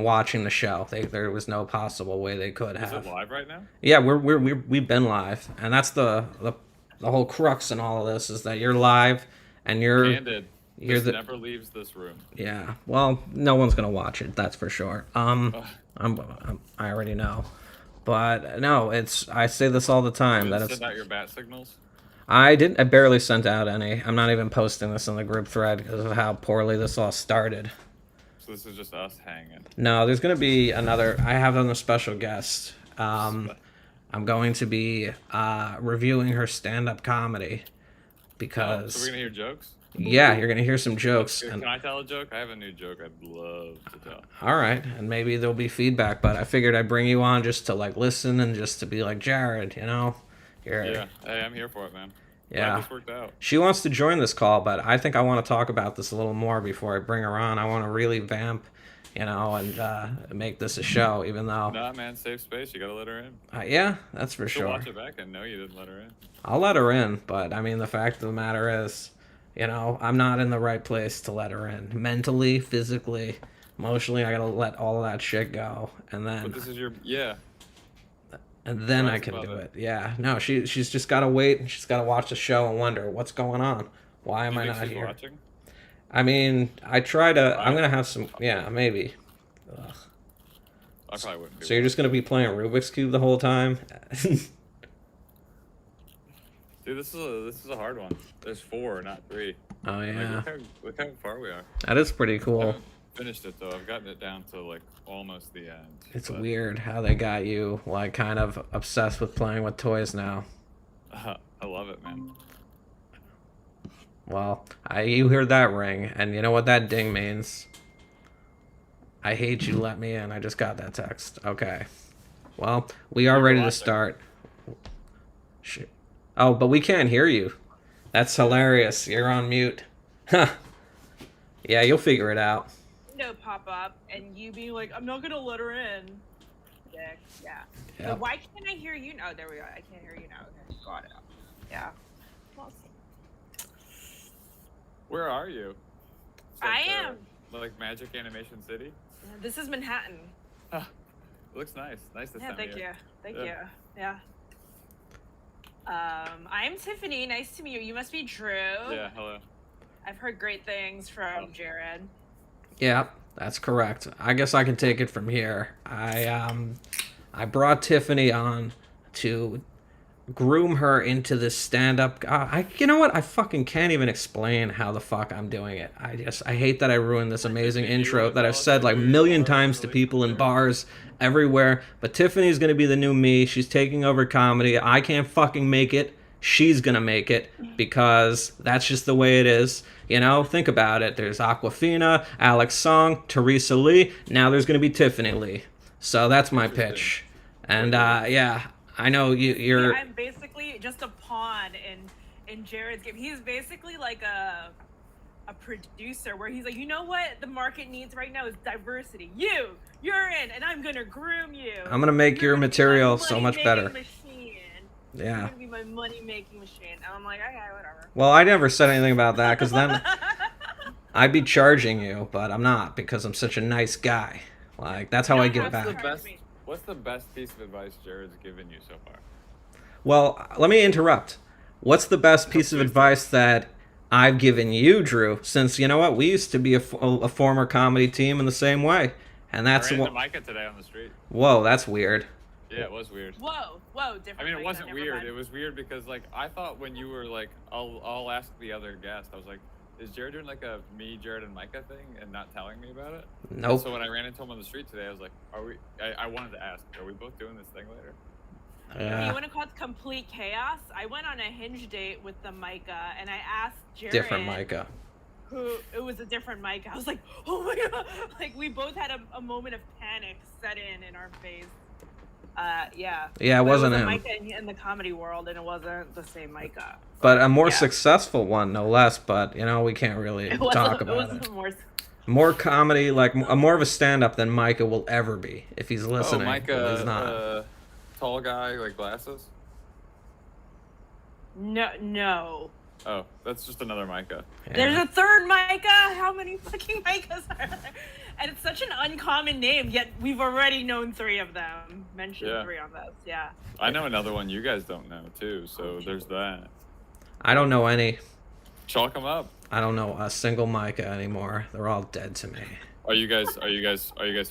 watching the show. There was no possible way they could Is it have. live right now? Yeah, we've been live, and that's the whole crux in all of this is that you're live, and Candid you're just the never leaves this room. yeah. Well, no one's gonna watch it. That's for sure. Ugh, I already know, but no, it's I say this all the you time didn't that it's send out your bat signals? I barely sent out any. I'm not even posting this in the group thread because of how poorly this all started. So this is just us hanging. No, there's gonna be another. I have a special guest. I'm going to be reviewing her stand-up comedy Oh, so we're because gonna hear jokes? yeah, you're gonna hear some jokes. Can And I tell a joke? I have a new joke I'd love to tell. all right, and maybe there'll be feedback. But I figured I'd bring you on just to like listen and just to be like Jared, you're Yeah, hey, I'm here for it, man. Glad yeah. this worked out. She wants to join this call, but I think I want to talk about this a little more before I bring her on. I want to really vamp, and make this a show, even though, Nah, man, safe space. You gotta let her in. yeah, that's for She'll sure. watch it back and know you didn't let her in. I'll let her in, but I mean, the fact of the matter is, I'm not in the right place to let her in. Mentally, physically, emotionally, I gotta let all of that shit go, and But then this is your yeah. I That's can about do it. it. Yeah, no, she's just gotta wait, and she's gotta watch the show and wonder what's going on. Why Do am you I think not she's here? watching? I mean, I try to. I'm I gonna have some. Yeah, maybe. Ugh. I probably wouldn't be So you're just gonna watching. be playing Rubik's cube the whole time? Dude, this is a hard one. There's four, not three. Oh Like yeah, look how far we are. that is pretty I cool. haven't finished it though. I've gotten it down to like almost the end. It's But weird how they got you like kind of obsessed with playing with toys now. I love it, man. Well, you heard that ring, and you know what that ding means. I hate you. Let me in. I just got that text. Okay. Well, we are We were ready to watching. start. Shit. Oh, but we can't hear you. That's hilarious. You're on mute. Huh. Yeah, you'll figure it out. window pop up and you being like, I'm not gonna let her in. Dick. Yeah. Yeah. But why can't I hear you? Oh, there we go. I can't hear you now. Okay, got it. Yeah. Awesome. Where are you? It's I like, am. like Magic Animation City. This is Manhattan. It looks nice. Nice this Yeah, time thank of you. year. Thank Yeah. you. Yeah. I'm Tiffany. Nice to meet you. You must be Drew. Yeah, hello. I've heard great things from Jared. Yeah, that's correct. I guess I can take it from here. I brought Tiffany on to groom her into this stand-up. You know what? I fucking can't even explain how the fuck I'm doing it. I hate that I ruined this amazing Tiffany, you intro wanna that tell I've us said like a who you million are times to really people in quick? bars everywhere. But Tiffany's gonna be the new me. She's taking over comedy. I can't fucking make it. She's gonna make it because that's just the way it is. Think about it. There's Aquafina, Alex Song, Teresa Lee. Now there's gonna be Tiffany Lee. So that's my Interesting. pitch. And yeah, I know you're. I'm basically just a pawn in Jared's game. He's basically like a producer where he's like, you know what the market needs right now is diversity. You're in, and I'm gonna groom you. I'm gonna make You're your gonna be my material so much money-making better. Machine. You're Yeah. gonna be my money making machine. And I'm like, okay, whatever. Well, I never said anything about that because then I'd be charging you, but I'm not because I'm such a nice guy. Like that's how You I don't give have to What's the back. charge best? me. What's the best piece of advice Jared's given you so far? Well, let me interrupt. What's the best piece of Please do. advice that I've given you, Drew? Since you know what, we used to be a former comedy team in the same way, and I that's ran what. into Micah today on the street. Whoa, that's weird. Yeah, it was weird. Whoa, different. I mean, it Micah, wasn't never weird. mind. It was weird because like I thought when you were like, I'll ask the other guest. I was like, is Jared doing like a me, Jared, and Micah thing and not telling me about it? Nope. So when I ran into him on the street today, I was like, are we? I wanted to ask, are we both doing this thing later? You want to call it complete chaos? I went on a hinge date with the Micah, and I asked Jared. Different Micah. Who it was a different Micah. I was like, oh my god! Like we both had a moment of panic set in our face. Yeah. Yeah, it But wasn't was a him. Micah in the comedy world, and it wasn't the same Micah. But a more Yeah. successful one, no less. But we can't really It was talk it about was it. more. More comedy, like more of a stand-up than Micah will ever be if he's listening. Oh, Micah, Well, he's not. tall guy, like glasses. No. Oh, that's just another Micah. Yeah. There's a third Micah. How many fucking Micahs are there? And it's such an uncommon name, yet we've already known 3 of them. Mentioned Yeah. 3 on this, yeah. I know another one you guys don't know too, so there's that. I don't know any. Chalk them up. I don't know a single Micah anymore. They're all dead to me. Are you guys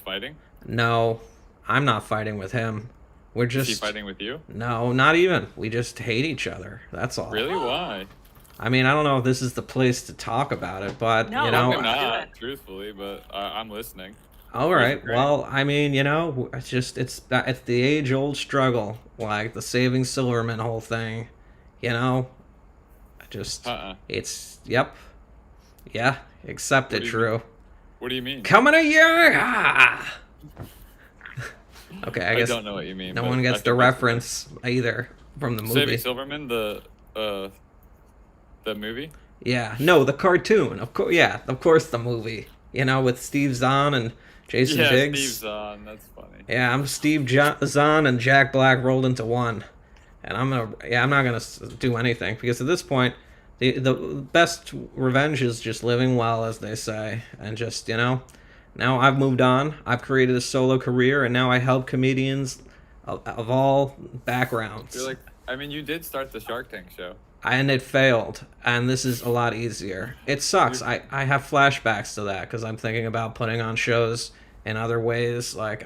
fighting? No, I'm not fighting with him. We're Is just he fighting with you? No, not even. We just hate each other. That's all. Really? Why? I mean, I don't know if this is the place to talk about it, but No, you know, let's do not, it. truthfully, but I'm listening. all right. great. Well, I mean, you know, it's the age-old struggle, like the saving Silverman whole thing. You know, just it's yep, yeah, accept What it, do you True. What do you mean? Coming a year. Ah! Okay, I guess don't know what you mean. no but one I gets think the that's reference either from the okay. movie. Saving Silverman, the movie. Yeah, no, the cartoon. Of course, yeah, of course, the movie. You know, with Steve Zahn and Jason Yeah, Biggs. Steve Zahn. That's funny. Yeah, I'm Steve Zahn and Jack Black rolled into one, and I'm not gonna do anything because at this point, the best revenge is just living well, as they say, and just now I've moved on. I've created a solo career, and now I help comedians of all backgrounds. You're like, I mean, you did start the Shark Tank show. And it failed, and this is a lot easier. It sucks. I have flashbacks to that because I'm thinking about putting on shows in other ways. Like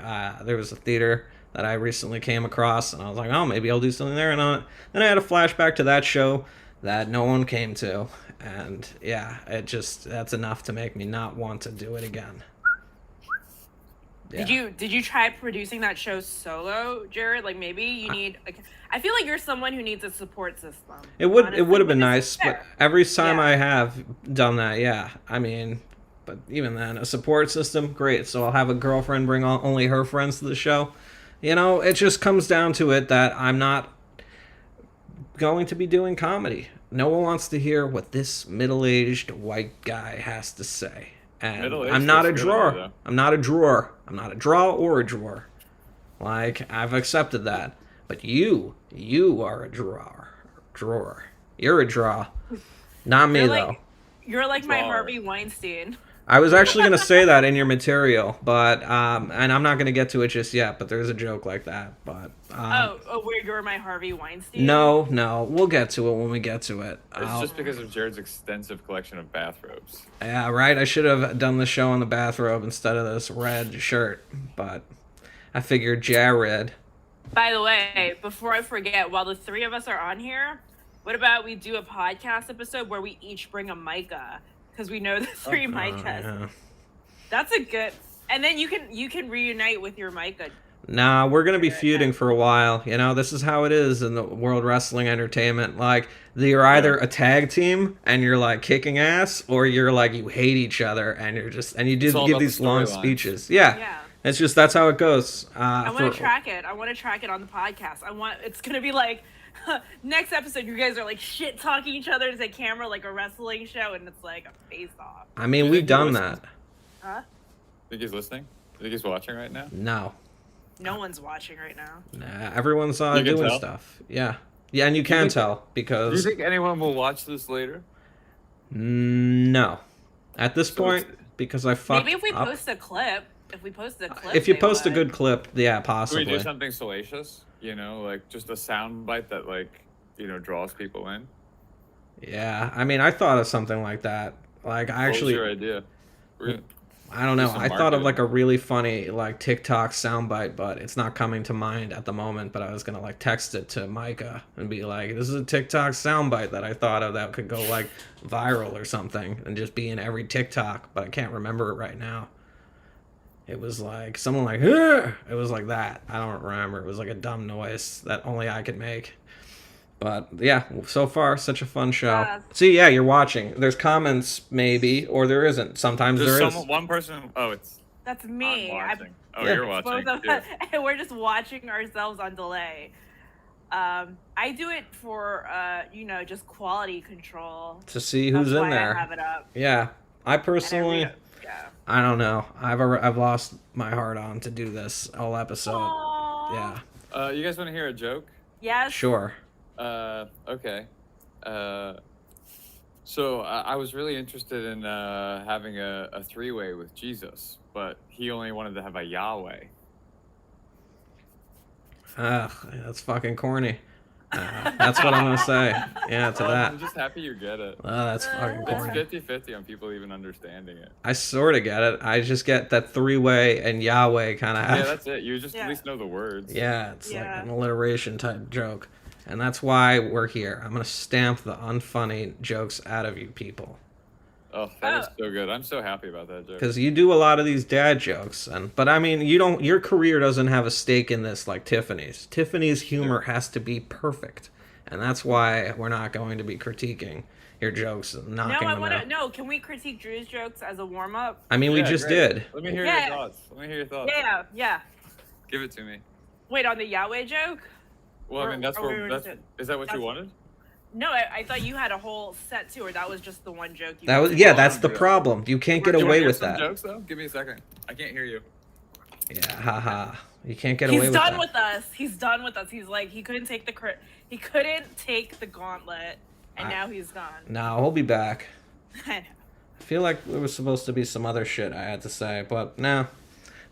there was a theater that I recently came across, and I was like, oh, maybe I'll do something there. And then I had a flashback to that show that no one came to, and yeah, that's enough to make me not want to do it again. Yeah. Did you try producing that show solo, Jared? Like maybe you need. Like, I feel like you're someone who needs a support system. It would honestly, have been but nice, it's but fair. every time Yeah. I have done that, yeah. I mean, but even then, a support system, great. So I'll have a girlfriend bring only her friends to the show. You know, it just comes down to it that I'm not going to be doing comedy. No one wants to hear what this middle-aged white guy has to say. And Middle-aged I'm not a is good on you, drawer. though. I'm not a drawer. I'm not a draw or a drawer. Like, I've accepted that. But you are a drawer. Drawer. You're a draw. Not me, You're though. like, you're like my Drawer. Harvey Weinstein. I was actually going to say that in your material, but, and I'm not going to get to it just yet, but there's a joke like that, but, Where you're my Harvey Weinstein? No, we'll get to it when we get to it. It's just because of Jared's extensive collection of bathrobes. Yeah, right, I should have done the show in the bathrobe instead of this red shirt, but I figured Jared. By the way, before I forget, while the 3 of us are on here, what about we do a podcast episode where we each bring a Micah? Because we know the 3 Micahs. Yeah. That's a good. And then you can reunite with your Micah. Nah, we're gonna be feuding for a while. You know, this is how it is in the world wrestling entertainment. Like, you're either a tag team and you're like kicking ass, or you're like you hate each other and you're just you It's all give about the these long storylines. speeches. Yeah, Yeah. it's just that's how it goes. I want to track it. I want to track it on the podcast. It's gonna be like next episode. You guys are like shit talking each other to the camera like a wrestling show, and it's like a face off. I mean, You we've think he done listens? that. Huh? Think he's listening? Think he's watching right now? No, No one's watching right now. nah, everyone's You can doing tell? stuff. Yeah, and you can think- tell Do you because think anyone will watch this later? no, at this So point because I fucked Maybe if we up. post a clip. If we post a clip. If you they post a would. good clip, yeah, Can we possibly. do something salacious? You know, like just a sound bite that draws people in. Yeah, I mean, I thought of something like that. Like, I What was your actually, idea? We're- I don't know. do some I thought of marketing. like a really funny like TikTok soundbite, but it's not coming to mind at the moment. But I was gonna like text it to Micah and be like, "This is a TikTok soundbite that I thought of that could go like viral or something and just be in every TikTok." But I can't remember it right now. It was like someone like, "Ugh!" It was like that. I don't remember. It was like a dumb noise that only I could make. But yeah, so far such a fun show. Yeah. See, yeah, you're watching. There's comments maybe, or there isn't. Sometimes There's there is. one person. Oh, it's That's me. I'm I'm watching. Oh, Yeah. you're both watching. of Yeah. us, and we're just watching ourselves on delay. I do it for just quality control. To see who's That's in why there. I have it up. Yeah, I And I personally, read it. Yeah. I don't know. I've lost my heart on to do this whole episode. Aww. Yeah, You guys want to hear a joke? Yes. sure. Okay. So I was really interested in having a three-way with Jesus, but he only wanted to have a Yahweh. Ugh, that's fucking corny. That's what I'm gonna say. Yeah, to that. I'm just happy you get it. That's fucking It's corny. 50-50 on people even understanding it. I sort of get it. I just get that three-way and Yahweh kind of Yeah, have. that's it. You just Yeah. at least know the words. Yeah, it's Yeah. like an alliteration type joke. And that's why we're here. I'm going to stamp the unfunny jokes out of you people. Oh, that was so good. I'm so happy about that joke. Because you do a lot of these dad jokes. But I mean, your career doesn't have a stake in this like Tiffany's. Tiffany's humor has to be perfect. And that's why we're not going to be critiquing your jokes and knocking them out. No, can we critique Drew's jokes as a warm up? I mean, we just great. did. Let me hear your thoughts. Let me hear your thoughts. Yeah. Give it to me. Wait, on the Yahweh joke? Well, I mean, is that what you That's- wanted? No, I thought you had a whole set too, or that was just the one joke. That's the problem. You can't get You wanna away hear with some that. jokes though? Give me a second. I can't hear you. Yeah, haha. You can't get away with that. He's done with us. He's done with us. He's like he couldn't take the gauntlet, and now he's gone. No, he'll be back. I know. I feel like there was supposed to be some other shit I had to say, but no,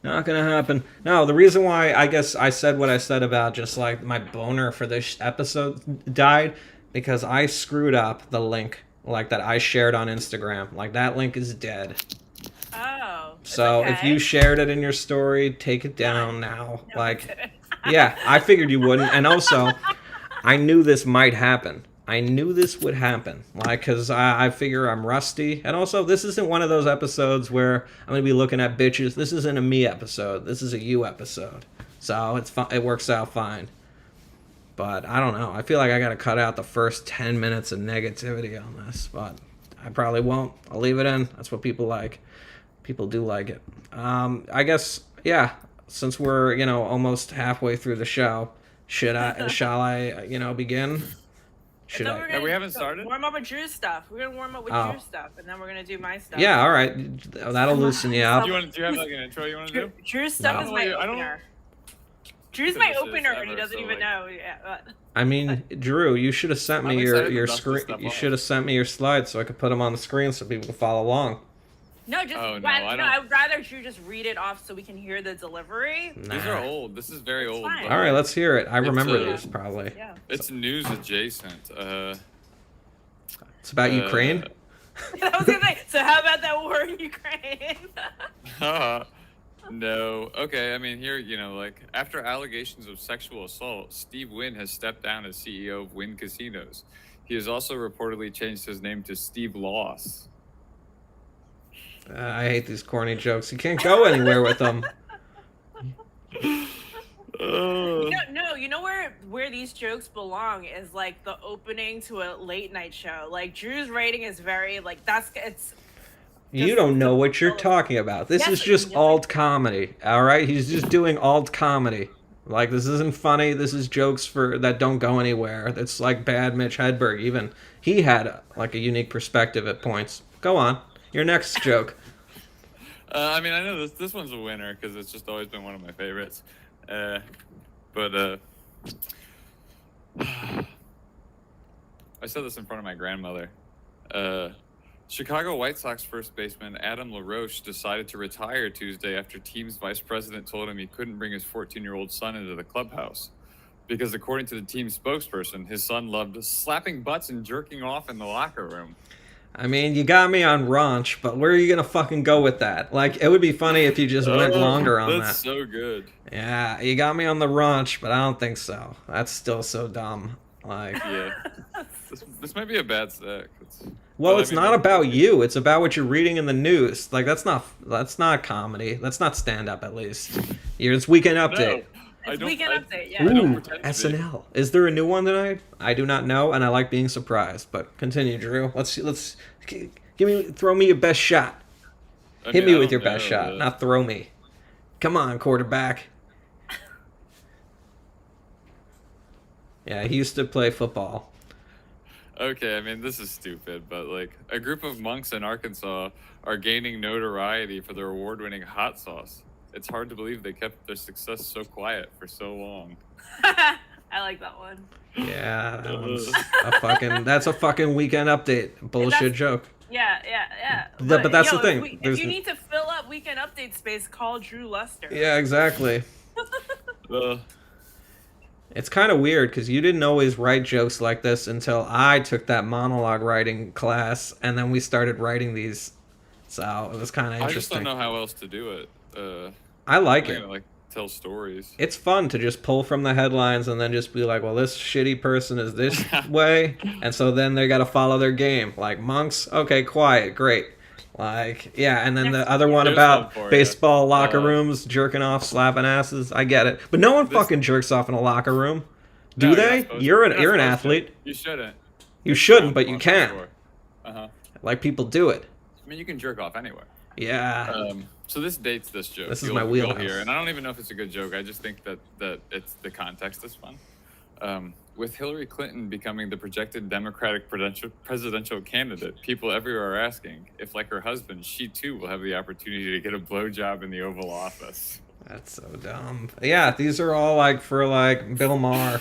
not gonna happen. No, the reason why I guess I said what I said about just like my boner for this episode died because I screwed up the link like that I shared on Instagram. Like that link is dead. Oh. So if you shared it in your story, take it down now. Like, yeah, I figured you wouldn't, and also I knew this might happen. I knew this would happen, like, because I figure I'm rusty. And also, this isn't one of those episodes where I'm going to be looking at bitches. This isn't a me episode. This is a you episode. So it works out fine. But I don't know. I feel like I got to cut out the first 10 minutes of negativity on this. But I probably won't. I'll leave it in. That's what people like. People do like it. I guess, yeah, since we're, almost halfway through the show, shall I, begin? Should I? No, we haven't started? Warm up with Drew's stuff. We're gonna warm up with Drew's stuff, and then we're gonna do my stuff. Yeah, all right. That'll loosen you up. Do you have like an intro you want to do? Drew's stuff is my opener. Drew's my opener, and he ever, doesn't so, even like- know. Yeah. I mean, Drew, you should have sent me I'm your excited to dust screen. this stuff You off. should have sent me your slides so I could put them on the screen so people can follow along. No, just Oh, no, I would rather Drew just read it off so we can hear the delivery. These are old. This is very old. fine. but All right, let's hear it. I remember uh, these probably. Yeah. It's news adjacent. It's about Ukraine. I was gonna say. So how about that war in Ukraine? No. Okay, I mean, here, like, after allegations of sexual assault, Steve Wynn has stepped down as CEO of Wynn Casinos. He has also reportedly changed his name to Steve Loss. I hate these corny jokes. You can't go anywhere with them. No, you know where these jokes belong is like the opening to a late night show. Like Drew's rating is very like it's. You don't know what you're talking about. This Yes, is just yes. alt comedy. All right, he's just doing alt comedy. Like this isn't funny. This is jokes that don't go anywhere. It's like bad Mitch Hedberg. Even he had like a unique perspective at points. Go on. Your next joke. I mean, I know this one's a winner because it's just always been one of my favorites. But I said this in front of my grandmother. Chicago White Sox first baseman Adam LaRoche decided to retire Tuesday after team's vice president told him he couldn't bring his 14-year-old son into the clubhouse. Because according to the team's spokesperson, his son loved slapping butts and jerking off in the locker room. I mean, you got me on raunch, but where are you gonna fucking go with that? Like, it would be funny if you just went longer on That's that. so good. Yeah, you got me on the raunch, but I don't think so. That's still so dumb. Like, Yeah. This might be a bad stack. well, it's not about you. It's about what you're reading in the news. Like, that's not comedy. That's not stand up. At least, it's Weekend Update. It's Weekend Update. Yeah. Ooh, pretend to be. SNL. Is there a new one tonight? I do not know, and I like being surprised. But continue, Drew. Throw me your best shot. Hit me with your best shot, not throw me. Come on, quarterback. Yeah, he used to play football. Okay, I mean, this is stupid, but like a group of monks in Arkansas are gaining notoriety for their award-winning hot sauce. It's hard to believe they kept their success so quiet for so long. I I like that one. Yeah, that's a fucking weekend update bullshit joke. Yeah. But that's the thing. If you need to fill up weekend update space, call Drew Luster. Yeah, exactly. Ugh. It's kind of weird because you didn't always write jokes like this until I took that monologue writing class, and then we started writing these. So it was kind of I just don't interesting. know how else to do it. I like I'm it. gonna, like, tell stories. It's fun to just pull from the headlines and then just be like, well, this shitty person is this way, and so then they got to follow their game. Like monks, okay, quiet, great. Like, yeah, and then the other one Here's about one for baseball ya. locker rooms, jerking off, slapping asses. I get it, but no one fucking jerks off in a locker room, do No, they? You're an not supposed athlete. to. You shouldn't. You shouldn't, but you can. Uh-huh. Like people do it. I mean, you can jerk off anywhere. Yeah. So this dates this joke. This is You'll- my you'll wheelhouse. hear, and I don't even know if it's a good joke. I just think that it's the context is fun. With Hillary Clinton becoming the projected Democratic presidential candidate, people everywhere are asking if, like her husband, she too will have the opportunity to get a blowjob in the Oval Office. That's so dumb. Yeah, these are all like for like Bill Maher.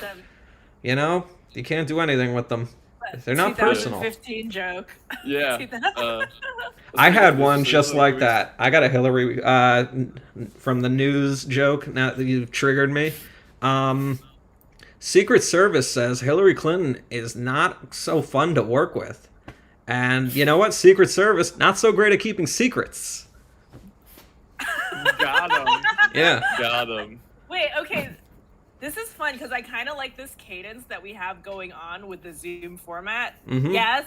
You know, you can't do anything with them. They're not personal. 2015 joke. Yeah. I had one just like that. I got a Hillary from the news joke. Now that you've triggered me, Secret Service says Hillary Clinton is not so fun to work with, and you know what? Secret Service not so great at keeping secrets. Got him. Yeah. Got him. Wait, okay. This is fun because I kind of like this cadence that we have going on with the Zoom format. Mhm. Yes,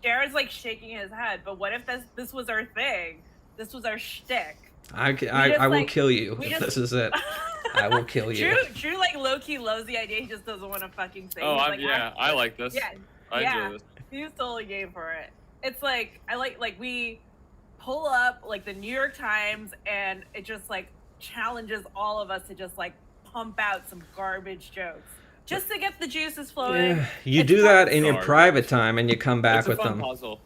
Jared's like shaking his head, but what if this was our thing? This was our shtick. I will like- kill you we if just- this is it. I will kill you. Drew like low-key loves the idea. He just doesn't want to fucking say. Oh, He's like, I like this. Yeah, I yeah. enjoy this. He's totally game for it. It's like I like we pull up like the New York Times and it just like challenges all of us to just like pump out some garbage jokes just to get the juices flowing. Yeah, you It's do fun. that in your Garbage. private time and you come back It's a with fun them. puzzle.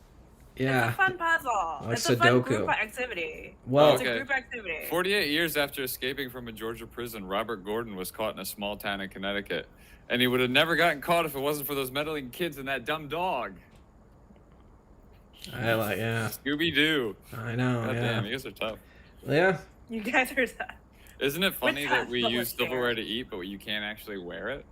Yeah. It's a fun puzzle. Like It's a fun Sudoku. group activity. Well, It's Okay. a group activity. 48 years after escaping from a Georgia prison, Robert Gordon was caught in a small town in Connecticut. And he would have never gotten caught if it wasn't for those meddling kids and that dumb dog. I like, yeah. Scooby-Doo. I know, God yeah. damn, you guys are tough. Yeah. You guys are tough. Isn't it funny that we tough, but use we're silverware to eat, but you can't actually wear it?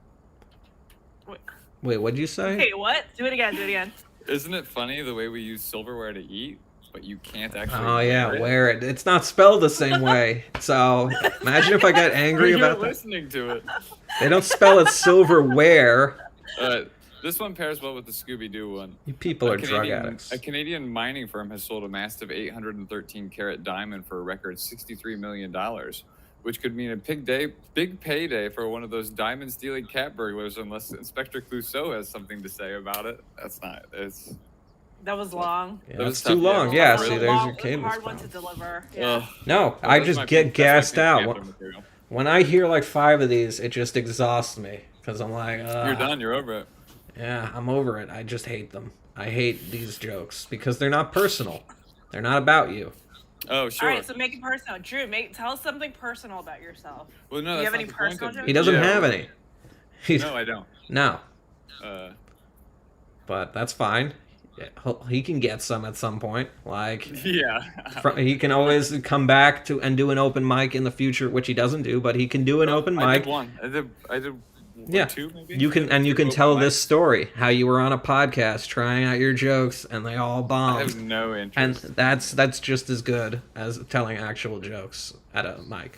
Wait, what'd you say? Hey, what? Do it again. Isn't it funny the way we use silverware to eat, but you can't actually Oh yeah, wear it? wear it. It's not spelled the same way. So imagine if I get angry You're about that. listening to it. They don't spell it silverware. This one pairs well with the Scooby-Doo one. You people are drug addicts. A Canadian mining firm has sold a massive 813-carat diamond for a record $63 million, which could mean a big payday for one of those diamond-stealing cat burglars, unless Inspector Clouseau has something to say about it. It's That was long. Yeah, That was that's too tough, long. yeah. Yeah, That was see, a there's long, your cadence hard one to problem. deliver. Yeah. No, I That's just my get Pink gassed out. Panther material. When I hear like 5 of these, it just exhausts me because I'm like, You're done. You're over it. Yeah, I'm over it. I just hate them. I hate these jokes because they're not personal. They're not about you. Oh, sure. All right, so make it personal. Drew, tell us something personal about yourself. Well, no, Do you that's have any not the point personal of- jokes? He doesn't Yeah. have any. He's, No, I don't. no, Uh, but that's fine. Yeah, he can get some at some point. Like yeah. he can always come back to and do an open mic in the future, which he doesn't do, but he can do an open I mic. did one. I did Yeah. 2 maybe. You can and you can Open tell mic. this story how you were on a podcast trying out your jokes and they all I have bombed. no interest. And that's just as good as telling actual jokes at a mic.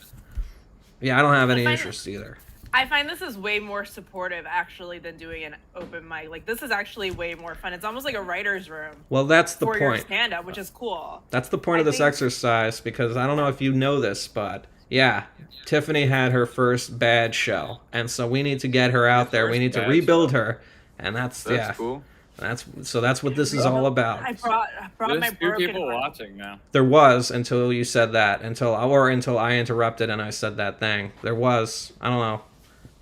Yeah, I don't have any find- interest either. I find this is way more supportive actually than doing an open mic. Like this is actually way more fun. It's almost like a writer's room Well, that's the for your point. stand-up, which is cool. That's the point I of this think- exercise because I don't know if you know this, but yeah, Tiffany had her first bad show, and so we need to get her out there. We first need to bad rebuild show. her, and that's That's yeah, cool. that's what this is all about. I brought There's my 2 broken people heart. watching now. There was until you said that, until I interrupted and I said that thing. There was, I don't know,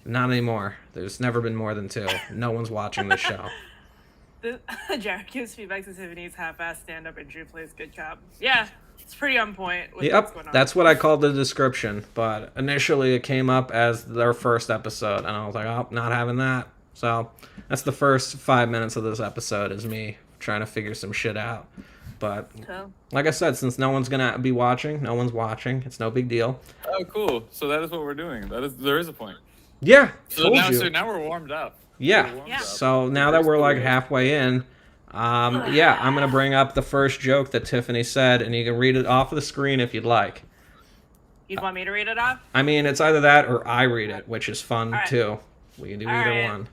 not anymore. There's never been more than 2. No one's watching this show. Jared gives feedback to Tiffany's half-ass stand-up and Drew plays good cop. Yeah, It's pretty on point with what's Yep, going on. that's what I called the description. But initially, it came up as their first episode, and I was like, "Oh, not having that." So that's the first 5 minutes of this episode is me trying to figure some shit out. But So, like I said, since no one's gonna be watching, no one's watching. It's no big deal. Oh, cool. So that is what we're doing. There is a point. Yeah, So told now, you. so now we're warmed up. Yeah. We're warmed Yeah. up. So now that we're like halfway in, yeah, I'm gonna bring up the first joke that Tiffany said, and you can read it off of the screen if you'd like. you'd want me to read it off? I mean, it's either that or I read it, which is fun Alright. too. We can do either Alright. one.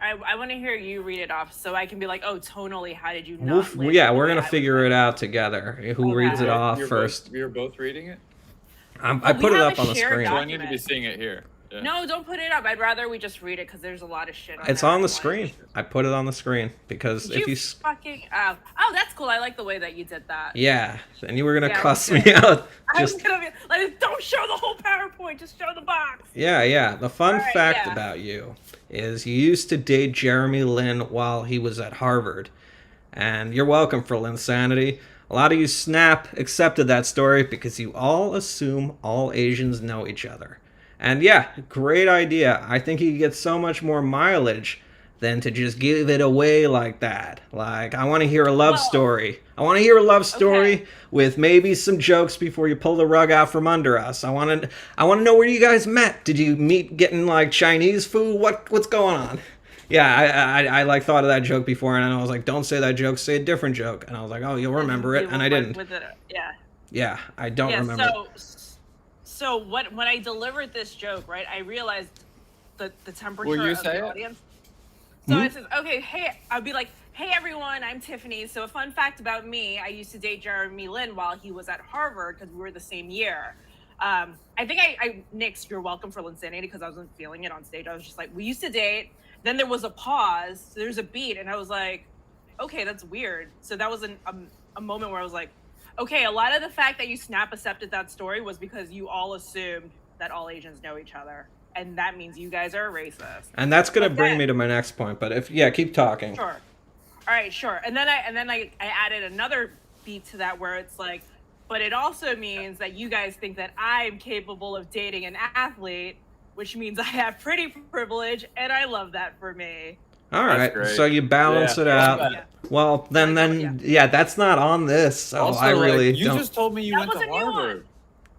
I want to hear you read it off so I can be like, oh, tonally, how did you not? Yeah, we're gonna figure it out together. Who Okay. reads it off You're first? You're both reading it? I Well, put we it have up a on the shared screen. So I document. need to be seeing it here. Yeah. No, don't put it up. I'd rather we just read it because there's a lot of shit on It's there. on the Like, screen. I put it on the screen because Did if you, fucking oh, that's cool. I like the way that you did that. yeah, and you were gonna Yeah, cuss okay. me out. I was Just gonna be like, don't show the whole PowerPoint, just show the box. yeah. The fun Alright, fact yeah. about you is you used to date Jeremy Lin while he was at Harvard, and you're welcome for Linsanity. A lot of you Snap accepted that story because you all assume all Asians know each other. And yeah, great idea. I think you get so much more mileage than to just give it away like that. Like, I want to hear a love Well, story. I want to hear a love story okay. with maybe some jokes before you pull the rug out from under us. I want to know where you guys met. Did you meet getting like Chinese food? What's going on? Yeah, I like thought of that joke before, and I was like, don't say that joke, say a different joke. And I was like, oh, you'll remember it, and I didn't. Yeah. Yeah, I don't Yeah. remember. So when I delivered this joke, right, I realized the temperature Will you of say the it? audience. So Hmm? it says, okay, hey, I'd be like, hey everyone, I'm Tiffany. So a fun fact about me, I used to date Jeremy Lin while he was at Harvard because we were the same year. I think I nixed "You're welcome for Linsanity" because I wasn't feeling it on stage. I was just like, we used to date. Then there was a pause. So there's a beat, and I was like, okay, that's weird. So that was a moment where I was like, okay, a lot of the fact that you Snap accepted that story was because you all assumed that all Asians know each other, and that means you guys are racist. And that's gonna But bring then- me to my next point. But if keep talking. Sure. All right, sure. And then I added another beat to that where it's like, but it also means that you guys think that I'm capable of dating an athlete, which means I have pretty privilege, and I love that for me. All That's right, great. so you balance Yeah. it out. Yeah. Well, then, yeah, that's not on this. So Also, I really you don't. just told me you That went was to a new one. Harvard.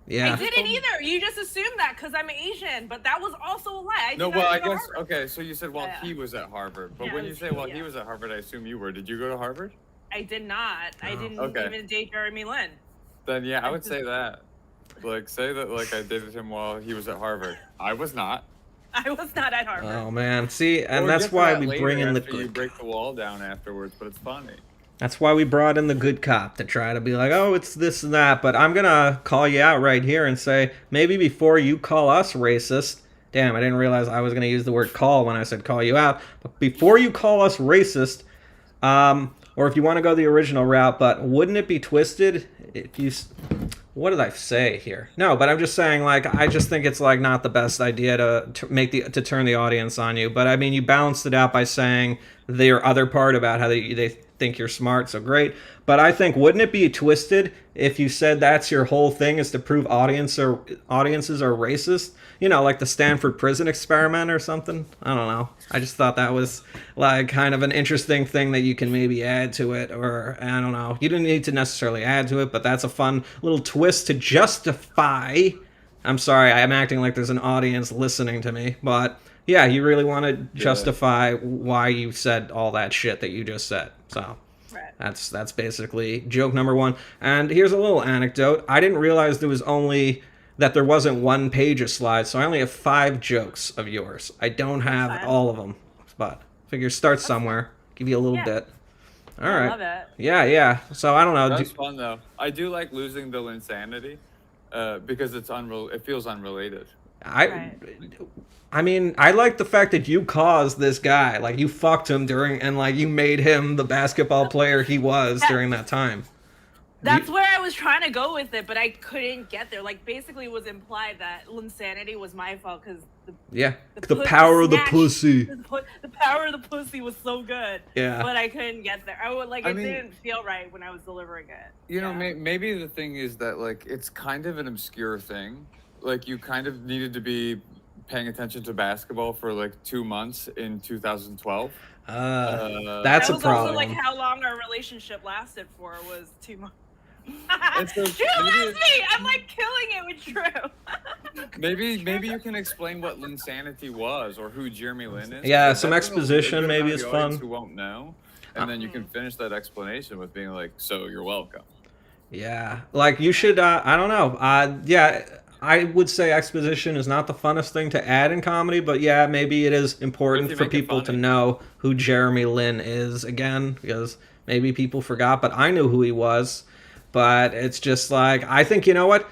Yeah. I didn't either. You just assumed that because I'm Asian, but that was also a lie. No, did well, not I go to guess Harvard. okay. So you said while Yeah. he was at Harvard, but Yeah, when it you was say he, while he yeah. was at Harvard, I assume you were. Did you go to Harvard? I did not. I Oh. didn't Okay. even date Jeremy Lin. Then yeah, I would say that. Like say that like I dated him while he was at Harvard. I was not. I was not at Harvard. Oh man, see, and We'll that's get to why that we later bring in the after you good. break the wall down afterwards, but it's funny. That's why we brought in the good cop to try to be like, oh, it's this and that. But I'm gonna call you out right here and say maybe before you call us racist. Damn, I didn't realize I was gonna use the word call when I said call you out. But before you call us racist, or if you want to go the original route, but wouldn't it be twisted if you? What did I say here? No, but I'm just saying, like, I just think it's like not the best idea to turn the audience on you. But I mean, you balanced it out by saying their other part about how they think you're smart, so great. But I think wouldn't it be twisted if you said that's your whole thing is to prove audiences are racist? You know, like the Stanford prison experiment or something. I don't know. I just thought that was like kind of an interesting thing that you can maybe add to it, or I don't know. You didn't need to necessarily add to it, but that's a fun little twist to justify. I'm sorry, I'm acting like there's an audience listening to me, but yeah, you really want to justify why you said all that shit that you just said. So Right. that's basically joke number one. And here's a little anecdote. I didn't realize there wasn't one page of slides, so I only have 5 jokes of yours. I don't have Fine. all of them, but figure start somewhere. Give you a little Yeah. bit. All I right. love it. Yeah. So I don't know. That's fun though. I do like losing the insanity, because it feels unrelated. I mean, I like the fact that you caused this guy, like you fucked him and like you made him the basketball player he was during that time. That's where I was trying to go with it, but I couldn't get there. Like, basically, it was implied that Linsanity was my fault because the power of the pussy. The power of the pussy was so good. Yeah. But I couldn't get there. It didn't feel right when I was delivering it. You know, maybe the thing is that, like, it's kind of an obscure thing. Like, you kind of needed to be paying attention to basketball for, like, 2 months in 2012. That's a problem. Also, like, how long our relationship lasted for was 2 months. So Drew loves me. I'm like killing it with Drew. maybe you can explain what Linsanity was or who Jeremy Lin is. Yeah, some exposition maybe is fun. Who won't know, and then you can finish that explanation with being like, "So you're welcome." Yeah, like you should. I don't know. Yeah, I would say exposition is not the funnest thing to add in comedy, but yeah, maybe it is important for people to know who Jeremy Lin is again, because maybe people forgot, but I knew who he was. But it's just like, I think, you know what?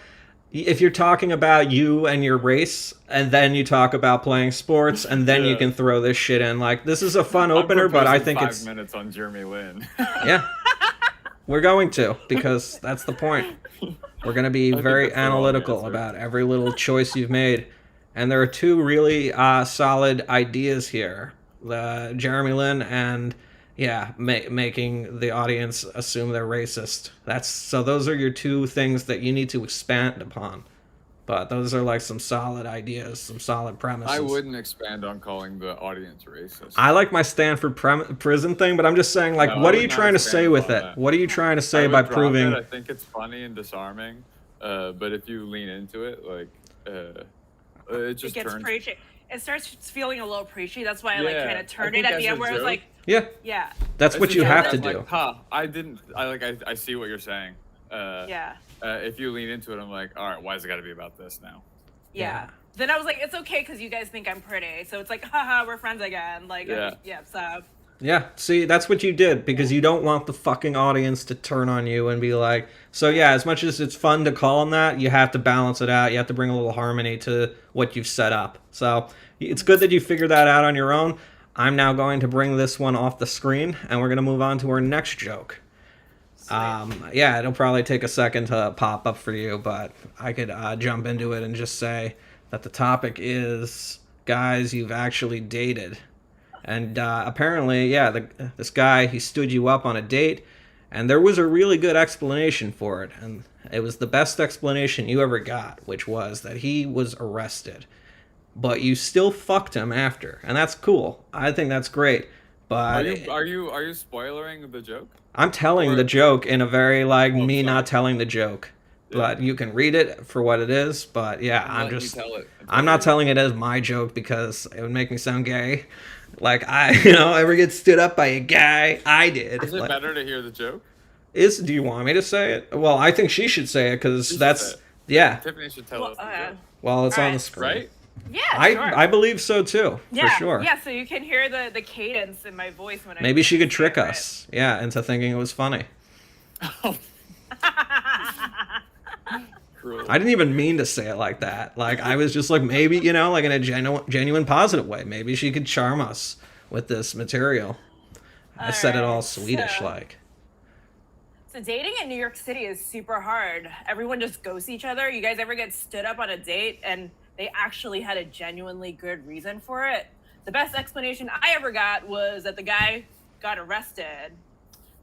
If you're talking about you and your race, and then you talk about playing sports, and then you can throw this shit in. Like, this is a fun opener, but I think it's 5 minutes on Jeremy Lin. Yeah. We're going to, because that's the point. We're going to be very analytical about every little choice you've made. And there are two really solid ideas here. Jeremy Lin and... yeah, making the audience assume they're racist. So those are your two things that you need to expand upon. But those are like some solid ideas, some solid premises. I wouldn't expand on calling the audience racist. I like my Stanford prison thing, but I'm just saying, like, what are you trying to say with it? What are you trying to say by proving... I think it's funny and disarming, but if you lean into it, like, it just gets turns... preachy. It starts feeling a little preachy. That's why I kind of turned it at the end where I was like, yeah. That's what you have to do. Like, I see what you're saying. Yeah. If you lean into it, I'm like, all right, why has it got to be about this now? Yeah. Then I was like, it's okay because you guys think I'm pretty. So it's like, haha, we're friends again. Like, so. Yeah, see, that's what you did, because you don't want the fucking audience to turn on you and be like... So yeah, as much as it's fun to call them that, you have to balance it out. You have to bring a little harmony to what you've set up. So it's good that you figured that out on your own. I'm now going to bring this one off the screen, and we're going to move on to our next joke. Yeah, it'll probably take a second to pop up for you, but I could jump into it and just say that the topic is guys you've actually dated. And apparently, yeah, this guy, he stood you up on a date, and there was a really good explanation for it. And it was the best explanation you ever got, which was that he was arrested. But you still fucked him after, and that's cool. I think that's great. But are you spoilering the joke? I'm telling the joke in a very not telling the joke. Yeah. But you can read it for what it is. But yeah, I'm not telling it as my joke because it would make me sound gay. Like, I ever get stood up by a guy? I did. Is it better to hear the joke? Do you want me to say it? Well, I think she should say it because that's... Yeah. Tiffany should tell us the joke. Well, it's on the screen. Right? Yeah, sure. I believe so, too. Yeah, for sure. Yeah, so you can hear the cadence in my voice when Maybe she could trick us. Yeah, into thinking it was funny. I didn't even mean to say it like that. Like, I was just like, maybe, like in a genuine positive way. Maybe she could charm us with this material. I said it all Swedish like. So dating in New York City is super hard. Everyone just ghosts each other. You guys ever get stood up on a date and they actually had a genuinely good reason for it? The best explanation I ever got was that the guy got arrested.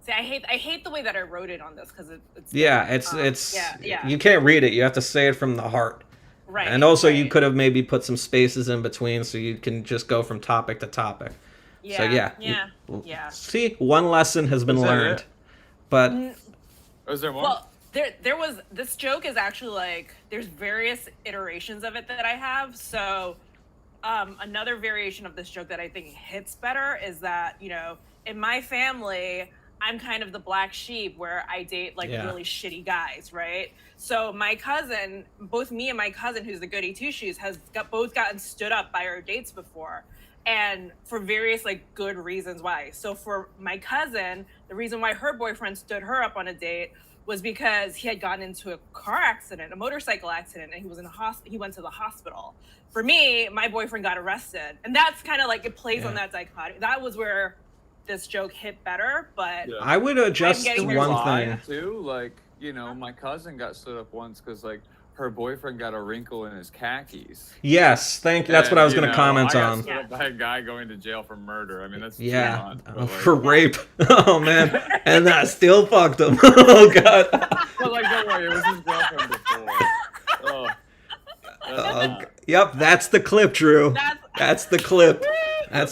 See, I hate the way that I wrote it on this because it's you can't read it. You have to say it from the heart. Right. And also you could have maybe put some spaces in between so you can just go from topic to topic. Yeah. So yeah. See, one lesson has been learned. But is there more? Well, there was this joke is actually like there's various iterations of it that I have. So another variation of this joke that I think hits better is that, in my family, I'm kind of the black sheep where I date really shitty guys, right? So my cousin, both me and my cousin, who's the goody two shoes, both gotten stood up by our dates before, and for various good reasons why. So for my cousin, the reason why her boyfriend stood her up on a date was because he had gotten into a car accident, a motorcycle accident, and he was he went to the hospital. For me, my boyfriend got arrested, and that's kind of it plays on that dichotomy. That was where this joke hit better, but I would adjust one thing too. you know, my cousin got stood up once because like her boyfriend got a wrinkle in his khakis. Yes, that's what And, I was you going to know, comment I got on. stood up by a guy going to jail for murder. I mean, that's too Yeah, much. But, like, for rape. Oh man, and I still fucked him. Oh god. but like, don't worry, it was his girlfriend before. Oh, Yep, that's the clip, Drew. That's the clip.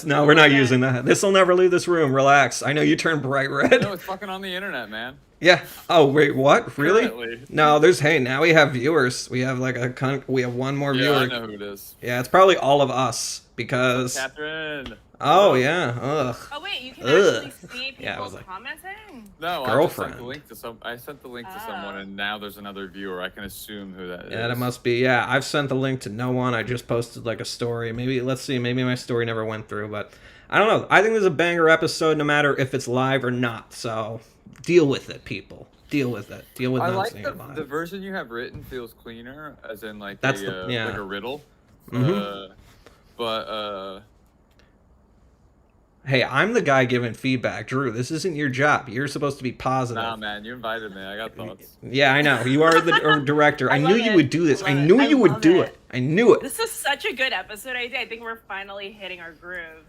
No, we're not using that. This will never leave this room. Relax. I know you turned bright red. no, it's fucking on the internet, man. Yeah. Oh wait, what? Really? Currently. No, now we have viewers. We have like we have one more Yeah, viewer. I know who it is. Yeah, it's probably all of us because. Catherine. Oh yeah. Ugh. Oh wait, you can Ugh. actually see people Yeah, I was like- commenting. No, Girlfriend. I sent the link to someone, and now there's another viewer. I can assume who that is. Yeah, that must be. Yeah, I've sent the link to no one. I just posted like a story. Maybe let's see. Maybe my story never went through, but I don't know. I think there's a banger episode, no matter if it's live or not. So deal with it, people. Deal with it. Deal with I not like seeing it live. the version you have written feels cleaner, as in like That's like a riddle. Mhm. But Hey, I'm the guy giving feedback, Drew. This isn't your job. You're supposed to be positive. nah, man, you invited me. I got thoughts. Yeah, I know. You are the director. I knew love you it. would do this. I I love knew it. you I would love do it. it. I knew it. This is such a good episode idea. I think we're finally hitting our groove.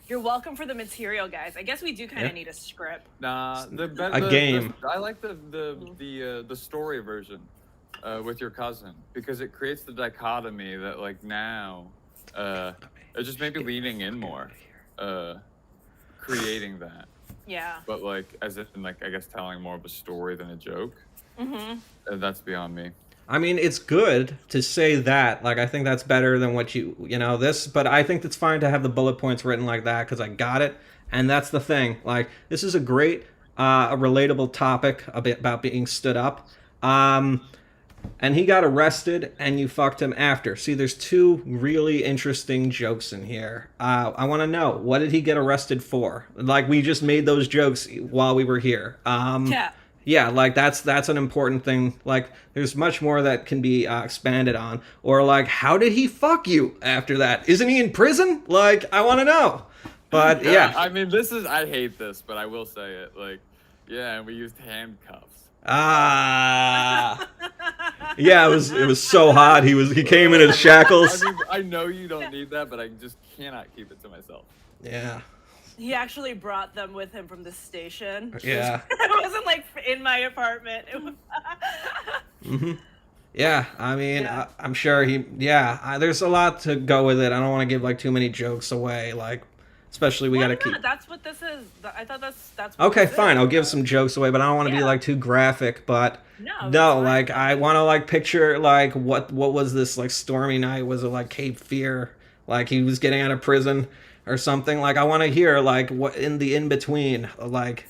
You're welcome for the material, guys. I guess we do kind of need a script. Nah, game. I like the story version with your cousin because it creates the dichotomy that like now it just maybe leaning in more, creating that. Yeah. But like as if like I guess telling more of a story than a joke. Mm-hmm. That's beyond me. I mean, it's good to say that. Like, I think that's better than what this. But I think it's fine to have the bullet points written like that because I got it. And that's the thing. Like, this is a great, a relatable topic about being stood up. And he got arrested and you fucked him after. See, there's two really interesting jokes in here. I want to know, what did he get arrested for? Like, we just made those jokes while we were here. Yeah. Yeah, like that's an important thing. Like, there's much more that can be expanded on. Or like, how did he fuck you after that? Isn't he in prison? Like, I want to know. But yeah. I mean, I hate this, but I will say it. Like, yeah, and we used handcuffs. Ah. Yeah, it was so hot. He came in his shackles. I mean, I know you don't need that, but I just cannot keep it to myself. Yeah. He actually brought them with him from the station. Yeah. It wasn't like in my apartment. It was... Mm-hmm. Yeah, I mean, Yeah. I'm sure there's a lot to go with it. I don't want to give like too many jokes away, like, especially we got to keep. That's what this is. I thought that's. What Okay, this fine. is. I'll give some jokes away, but I don't want to be Yeah. like too graphic. But No, no, that's like fine. I want to like picture like what was this like stormy night? Was it like Cape Fear? Like he was getting out of prison or something? Like I want to hear like what in the in between. Like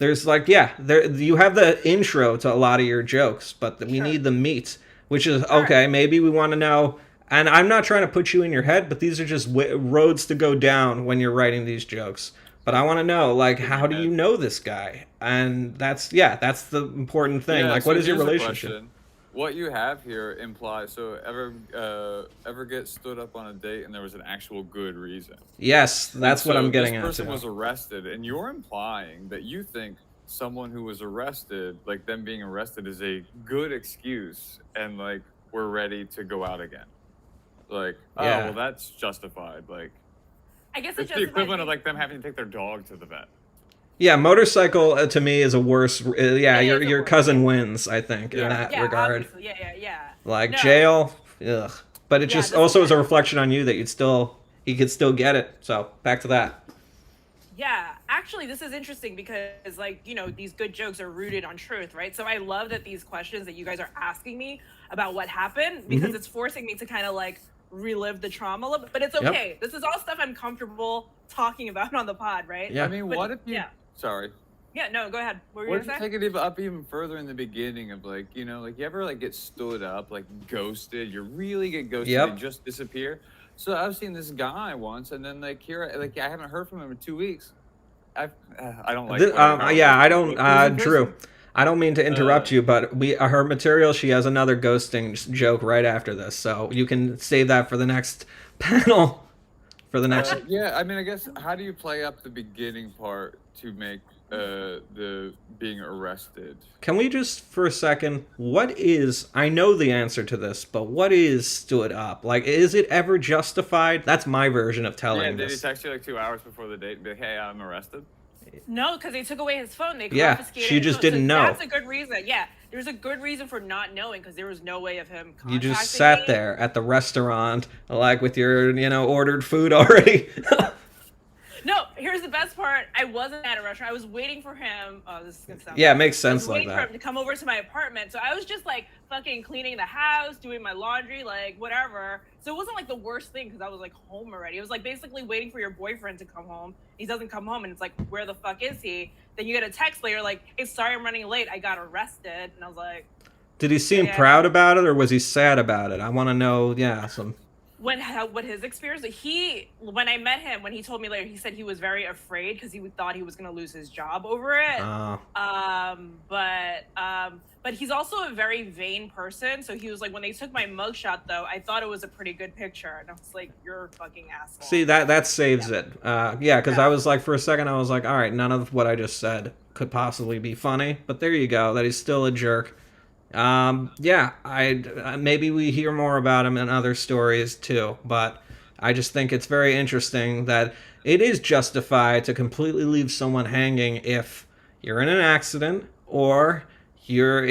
there's like there you have the intro to a lot of your jokes, but we Sure. need the meat, which is Sure. okay. Maybe we want to know. And I'm not trying to put you in your head, but these are just roads to go down when you're writing these jokes. But I want to know, like, how do you know this guy? And that's the important thing. Yeah, like, so what is your here's a relationship? question. What you have here implies ever get stood up on a date and there was an actual good reason. Yes, that's what So I'm getting this at. person too. was arrested, and you're implying that you think someone who was arrested, like them being arrested, is a good excuse, and like we're ready to go out again. Like, Yeah. oh well, that's justified. Like, I guess it's the equivalent of like them having to take their dog to the vet. Yeah, motorcycle to me is a worse. Yeah, your it's a your worse, cousin wins, I think, in Yeah. that Yeah, regard. obviously. Yeah. Like No. jail, ugh. But it Yeah, just this also is- is a reflection on you that he could still get it. So back to that. Yeah, actually, this is interesting because, like, these good jokes are rooted on truth, right? So I love that these questions that you guys are asking me about what happened because it's forcing me to kind of like relive the trauma a little bit. But it's Yep. okay. This is all stuff I'm comfortable talking about on the pod, right? Yeah. I mean, But- what if you? yeah. Sorry. Yeah, no, go ahead. What were What you if you gonna say? take it up even further in the beginning of like, like you ever like get stood up, like ghosted, you really get ghosted, Yep. and just disappear. So I've seen this guy once, and then like here, like I haven't heard from him in 2 weeks. I don't like. I don't. He's in Drew, prison. I don't mean to interrupt you, but her material. She has another ghosting joke right after this, so you can save that for the next panel. For the next. Yeah, I mean, I guess how do you play up the beginning part to make the being arrested. Can we just, for a second, I know the answer to this, but what is stood up? Like, is it ever justified? That's my version of Yeah, telling did he this. text you like 2 hours before the date and be like, hey, I'm arrested? No, because they took away his phone. They Yeah, confiscated she his just phone. didn't know. That's a good reason. Yeah, there's a good reason for not knowing because there was no way of him contacting You just sat me. there at the restaurant, like with your, ordered food already. No, here's the best part. I wasn't at a restaurant. I was waiting for him. Oh, this is gonna sound. Yeah, it makes I was sense like waiting for him that. to come over to my apartment. So I was just like fucking cleaning the house, doing my laundry, like whatever. So it wasn't like the worst thing because I was like home already. It was like basically waiting for your boyfriend to come home. He doesn't come home, and it's like, where the fuck is he? Then you get a text later like, hey, sorry, I'm running late. I got arrested, and I was like. Did he seem Yeah. proud about it, or was he sad about it? I want to know, What his experience, when I met him, when he told me later, he said he was very afraid because he thought he was going to lose his job over it. But he's also a very vain person. So he was like, when they took my mugshot, though, I thought it was a pretty good picture, and I was like, you're a fucking asshole. See, that saves it. Because I was like, for a second, I was like, all right, none of what I just said could possibly be funny. But there you go, that he's still a jerk. Maybe we hear more about him in other stories too, but I just think it's very interesting that it is justified to completely leave someone hanging if you're in an accident or you're,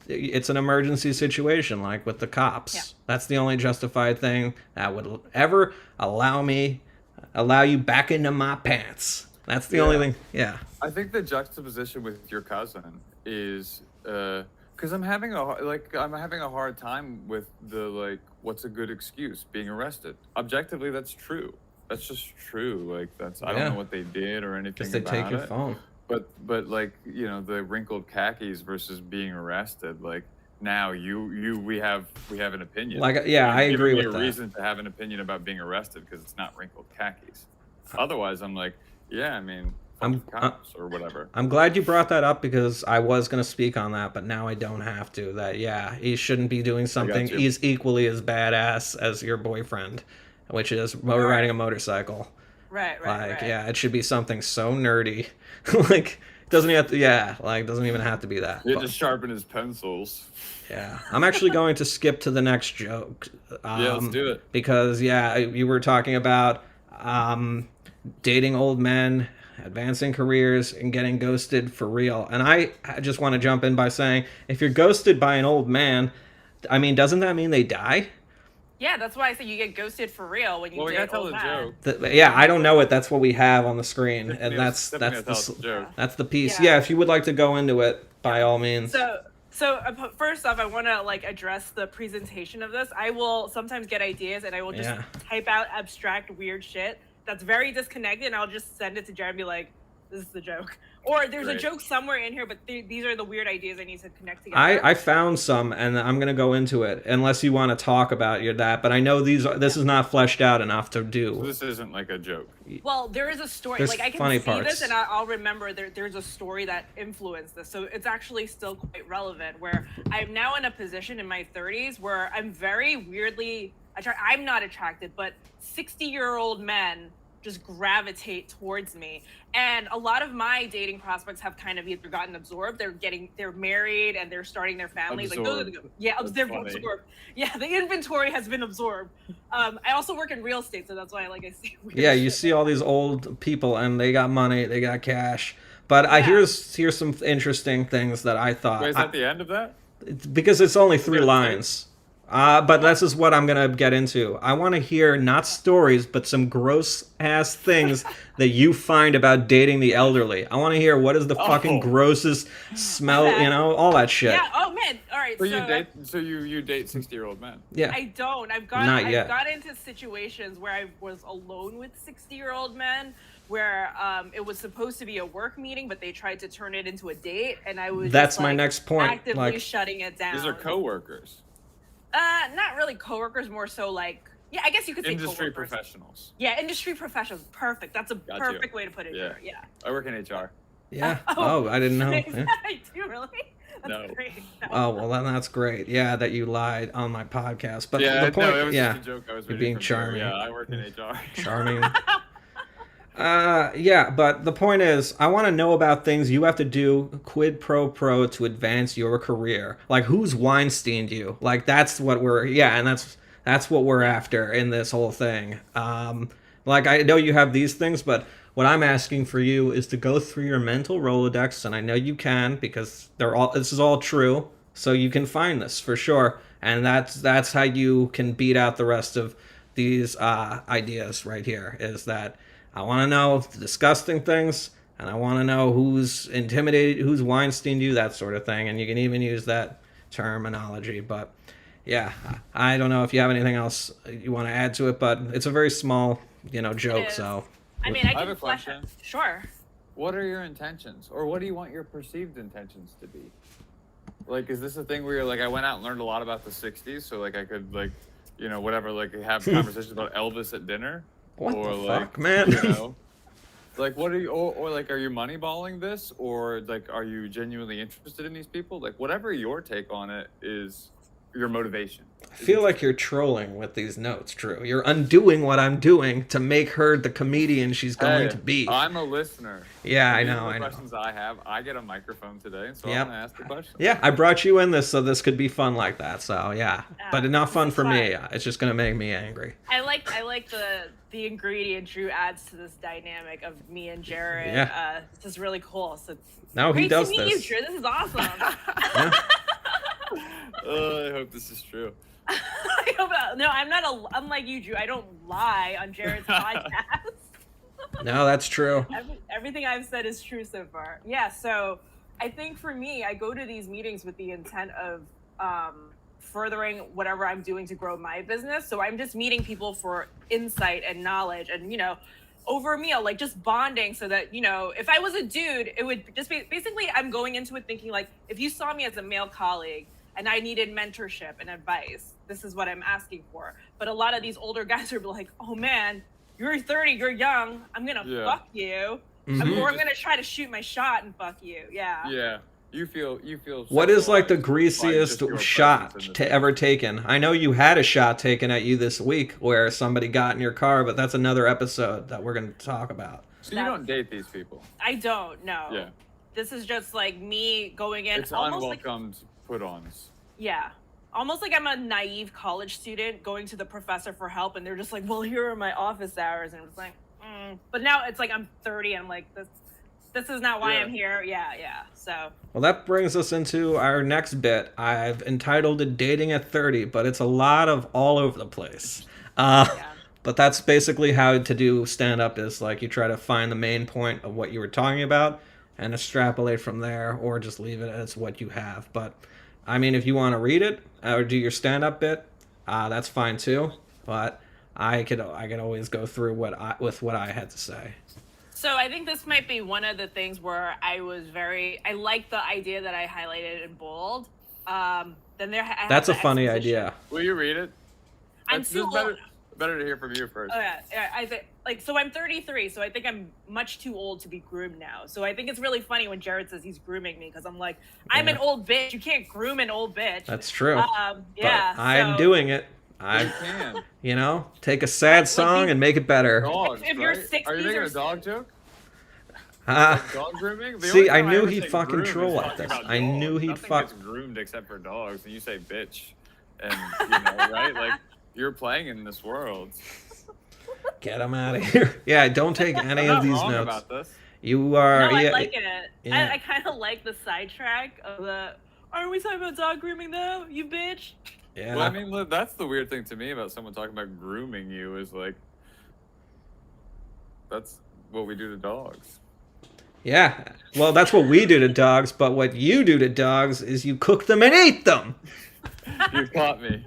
it's an emergency situation like with the cops. Yeah. That's the only justified thing that would ever allow you back into my pants. That's the only thing. Yeah. I think the juxtaposition with your cousin is because I'm having a hard time with the what's a good excuse? Being arrested. Objectively, that's true. That's just true. I don't know what they did or anything Because they about take your it. phone. But the wrinkled khakis versus being arrested. Like now we have an opinion. I agree with a that. reason to have an opinion about being arrested because it's not wrinkled khakis. Otherwise, I'm like, yeah, I mean. Cops or whatever. I'm glad you brought that up because I was going to speak on that, but now I don't have to. He shouldn't be doing something he's equally as badass as your boyfriend, which is riding a motorcycle. Right. It should be something so nerdy. Doesn't even have to be that. He had to sharpen his pencils. Yeah. I'm actually going to skip to the next joke. Let's do it. Because, you were talking about dating old men, advancing careers, and getting ghosted for real. And I just want to jump in by saying, if you're ghosted by an old man, I mean, doesn't that mean they die? Yeah, that's why I said you get ghosted for real when you we date gotta tell old the man. joke. I don't know it. That's what we have on the screen, and that's Tiffany the joke. that's the piece. Yeah. Yeah, if you would like to go into it, by all means. So first off, I want to address the presentation of this. I will sometimes get ideas, and I will just type out abstract weird shit that's very disconnected, and I'll just send it to Jared and be like, this is the joke. Or there's a joke somewhere in here, but these are the weird ideas I need to connect together. I found some, and I'm going to go into it, unless you want to talk about that. But I know this is not fleshed out enough to do. So this isn't like a joke. Well, there is a story. There's I can funny see parts. this, and I'll remember there's a story that influenced this. So it's actually still quite relevant, where I'm now in a position in my 30s where I'm very weirdly I'm not attracted, but 60-year-old men just gravitate towards me, and a lot of my dating prospects have kind of either gotten absorbed, they're married and they're starting their families. Absorbed. They're absorbed. Yeah, the inventory has been absorbed. I also work in real estate, so that's why I see weird You shit. see all these old people, and they got money, they got cash. But here's some interesting things that I thought. Wait, is that the end of that? Because it's only 3 lines. But this is what I'm going to get into. I want to hear not stories, but some gross-ass things that you find about dating the elderly. I want to hear what is the fucking grossest smell, all that shit. Yeah, oh man, all right. So you date 60-year-old men? Yeah. I don't. I've got into situations where I was alone with 60-year-old men where it was supposed to be a work meeting, but they tried to turn it into a date, and I was That's my next point. Actively shutting it down. These are coworkers. Not really coworkers, more so I guess you could say industry coworkers. professionals. Yeah, industry professionals. Perfect. That's a perfect way to put it. Yeah. Yeah. I work in HR. Yeah. I didn't know. Yeah. I do really. That's No. great. No. Oh, well, then that's great. Yeah, that you lied on my podcast. But Yeah, the point, no, it was just a joke. I was you're reading being from charming. There. Yeah, I work in HR. Charming. Yeah, but the point is, I want to know about things you have to do quid pro pro to advance your career. Like, who's Weinsteined you? Like, that's what we're, yeah, and that's what we're after in this whole thing. Like, I know you have these things, but what I'm asking for you is to go through your mental Rolodex, and I know you can because this is all true, so you can find this for sure, and that's how you can beat out the rest of these ideas right here. Is that I want to know the disgusting things, and I want to know who's intimidated, who's Weinstein you, that sort of thing. And you can even use that terminology. But yeah, I don't know if you have anything else you want to add to it, but it's a very small, joke. is. So I mean, I I have can a flesh question. it. Sure. What are your intentions, or what do you want your perceived intentions to be? Like, is this a thing where you're like, I went out and learned a lot about the '60s, so like I could whatever, like have conversations about Elvis at dinner, what or the like, fuck, man? Like, what are you, or like, are you moneyballing this, or like, are you genuinely interested in these people? Like, whatever your take on it is, your motivation. I feel like you're trolling with these notes, Drew. You're undoing what I'm doing to make her the comedian she's going to be. I'm a listener. Yeah, I These know, are the I know. questions I have. I get a microphone today, so Yep. I'm gonna ask the question. Yeah, I brought you in this so this could be fun like that. So yeah, but not fun for me. fun. It's just gonna make me angry. I like the ingredient Drew adds to this dynamic of me and Jared. Yeah. This is really cool. So it's No, he great does to meet this. you, Drew. This is awesome. Yeah. I hope this is true. I hope no, I'm not unlike you, Drew. I don't lie on Jared's podcast. No, that's true. Everything I've said is true so far. Yeah, so I think for me, I go to these meetings with the intent of furthering whatever I'm doing to grow my business. So I'm just meeting people for insight and knowledge and, over a meal, like just bonding so that, if I was a dude, it would just be basically I'm going into it thinking like, if you saw me as a male colleague and I needed mentorship and advice, this is what I'm asking for. But a lot of these older guys are like, oh man, you're 30, you're young. I'm going to fuck you. Mhm. Or I'm going to try to shoot my shot and fuck you. Yeah. Yeah. You feel. What is like the sexualized by just greasiest your shot presence in to this ever taken? I know you had a shot taken at you this week where somebody got in your car, but that's another episode that we're going to talk about. So you don't date these people. I don't know. Yeah. This is just like me going in. It's almost unwelcomed put-ons. Yeah. Almost like I'm a naive college student going to the professor for help, and they're just like, well, here are my office hours. And it's like, But now it's like I'm 30, and I'm like, this is not why I'm here. Yeah. So. Well, that brings us into our next bit. I've entitled it Dating at 30, but it's a lot of all over the place. But that's basically how to do stand-up is like you try to find the main point of what you were talking about and extrapolate from there, or just leave it as what you have. But I mean, if you want to read it or do your stand-up bit, that's fine too. But I could always go through what I had to say. So I think this might be one of the things where I like the idea that I highlighted in bold. That's a funny idea. Will you read it? I'm too old. Better to hear from you first. Oh yeah. I think so I'm 33, so I think I'm much too old to be groomed now. So I think it's really funny when Jared says he's grooming me because I'm like, I'm an old bitch. You can't groom an old bitch. That's true. Yeah. But I'm doing it. You can. Take a sad song and make it better. Dogs, if you're right? 60s Are you making or a dog joke? Uh, Dog grooming? The see, only I time knew ever he'd say fucking groom is troll like talking this. about I knew dogs. he'd Nothing fuck. gets groomed except for dogs, and you say bitch, and right? Like you're playing in this world. Get him out of here. Yeah, don't take any I'm of not these wrong notes. about this. You are. No, I yeah, like it. yeah. I kind of like the sidetrack of the. Aren't we talking about dog grooming though? You bitch. Yeah. Well, I mean, look, that's the weird thing to me about someone talking about grooming you is like, that's what we do to dogs. Yeah. Well, that's what we do to dogs, but what you do to dogs is you cook them and eat them. You caught me.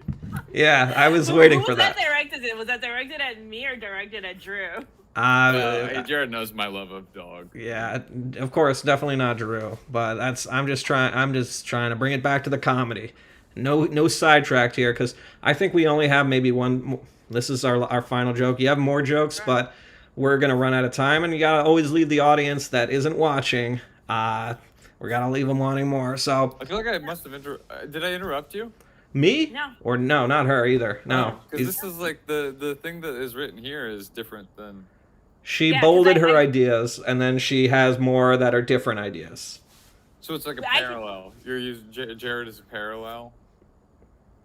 Yeah, I was waiting Who for was that. directed at? Was that directed at me or directed at Drew? Hey, Jared knows my love of dog. Yeah, of course, definitely not Drew, but I'm just trying to bring it back to the comedy. No sidetracked here because I think we only have maybe one. This is our final joke. You have more jokes, but we're gonna run out of time, and you gotta always leave the audience that isn't watching. We gotta leave them wanting more. So I feel like I must have did I interrupt you? me? No. Or not her either. No. Because this is like the thing that is written here is different than. She Yeah, 'cause bolded her ideas, and then she has more that are different ideas. So it's like a I- parallel. You're using Jared as a parallel.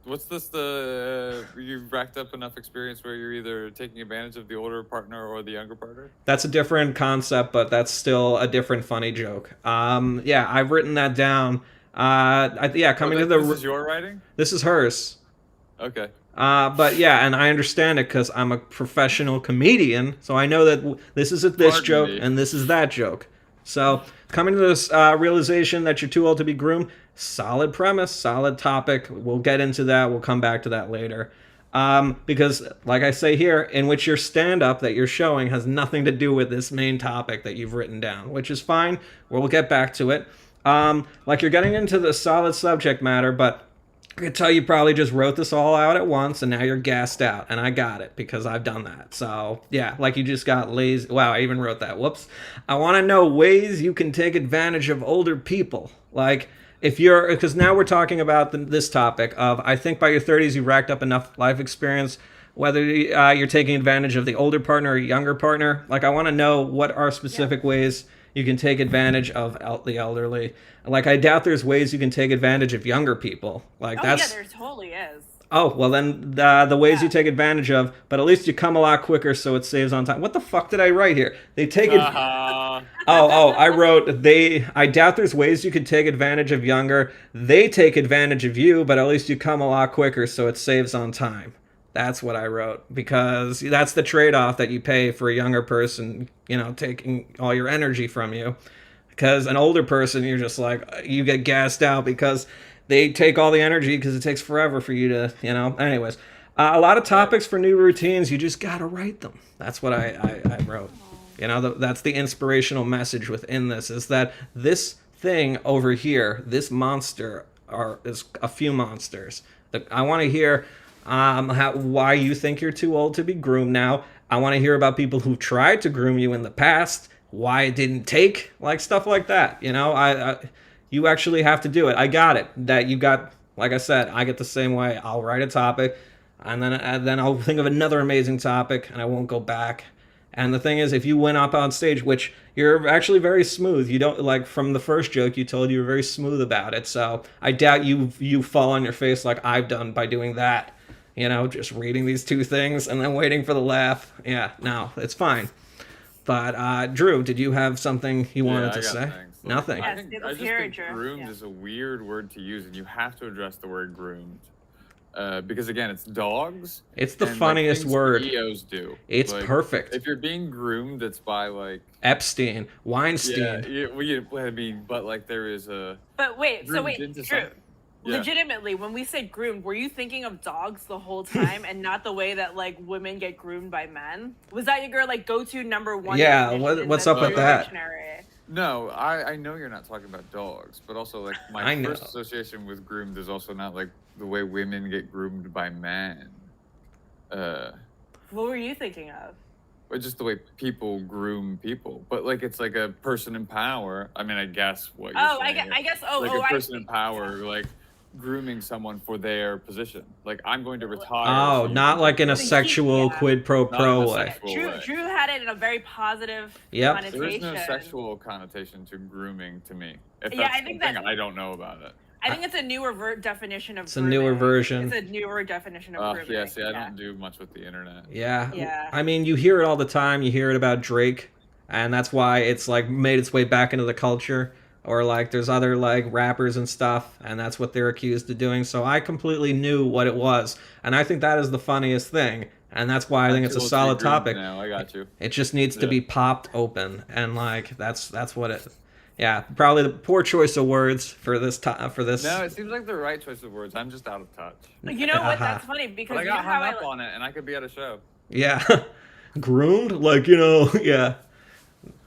What's this? You've racked up enough experience where you're either taking advantage of the older partner or the younger partner. That's a different concept, but that's still a different funny joke. Yeah, I've written that down. Coming to the. This is your writing. This is hers. Okay. But yeah, and I understand it because I'm a professional comedian, so I know that this is this Pardon joke me. and this is that joke. So coming to this realization that you're too old to be groomed, solid premise, solid topic. We'll get into that. We'll come back to that later. Because, like I say here, in which your stand-up that you're showing has nothing to do with this main topic that you've written down, which is fine. We'll get back to it. Like you're getting into the solid subject matter, but I could tell you probably just wrote this all out at once and now you're gassed out. And I got it because I've done that. So, yeah, like you just got lazy. Wow, I even wrote that. Whoops. I want to know ways you can take advantage of older people. Like, if you're, because now we're talking about this topic of, I think by your 30s you've racked up enough life experience, whether you're taking advantage of the older partner or younger partner. Like, I want to know what are specific ways you can take advantage of the elderly. Like, I doubt there's ways you can take advantage of younger people. Like, yeah, there totally is. Oh, well then the ways you take advantage of, but at least you come a lot quicker so it saves on time. What the fuck did I write here? They take it. I wrote I doubt there's ways you could take advantage of younger. They take advantage of you, but at least you come a lot quicker so it saves on time. That's what I wrote, because that's the trade-off that you pay for a younger person, taking all your energy from you. Because an older person, you're just like, you get gassed out because they take all the energy because it takes forever for you to, Anyways, a lot of topics for new routines, you just got to write them. That's what I wrote. That's the inspirational message within this, is that this thing over here, this monster, is a few monsters. I want to hear why you think you're too old to be groomed now. I want to hear about people who tried to groom you in the past, why it didn't take, like stuff like that. You actually have to do it. I got it. That you got, like I said, I get the same way. I'll write a topic, and then I'll think of another amazing topic, and I won't go back. And the thing is, if you went up on stage, which you're actually very smooth, you don't, like, from the first joke you told, you were very smooth about it. So I doubt you fall on your face like I've done by doing that. Just reading these two things and then waiting for the laugh. Yeah, no, it's fine. But Drew, did you have something you wanted to say? Things. Nothing. I just think groomed is a weird word to use, and you have to address the word groomed. Because again, it's dogs. It's the funniest word. CEOs do. It's perfect. If you're being groomed, it's by like Epstein, Weinstein. But like there is a. But wait, Drew. Yeah. Legitimately, when we said groomed, were you thinking of dogs the whole time and not the way that like women get groomed by men? Was that your like go-to number one? Yeah, what's up with that? Dictionary? No, I know you're not talking about dogs, but also like my first association with groomed is also not like the way women get groomed by men. What were you thinking of? But just the way people groom people, but like it's like a person in power. I mean, I guess what you're saying. I guess. A person in power, like grooming someone for their position. Like, I'm going to retire. Oh, not like in a sexual quid pro quo way. Drew had it in a very positive There connotation. is no sexual connotation to grooming to me. If that's something I don't know about it. I think it's a newer definition of It's grooming. a newer version. It's a newer definition of grooming. Yeah, see, I don't do much with the internet. Yeah. I mean, you hear it all the time. You hear it about Drake, and that's why it's like made its way back into the culture. Or like there's other like rappers and stuff, and that's what they're accused of doing. So I completely knew what it was, and I think that is the funniest thing, and that's why I think it's a solid topic. Now I got you. It just needs to be popped open, and like that's what it. Yeah, probably the poor choice of words for this for this. No, it seems like the right choice of words. I'm just out of touch. You know what? That's funny because but I got hung up on it, and I could be at a show. Yeah, groomed, like yeah.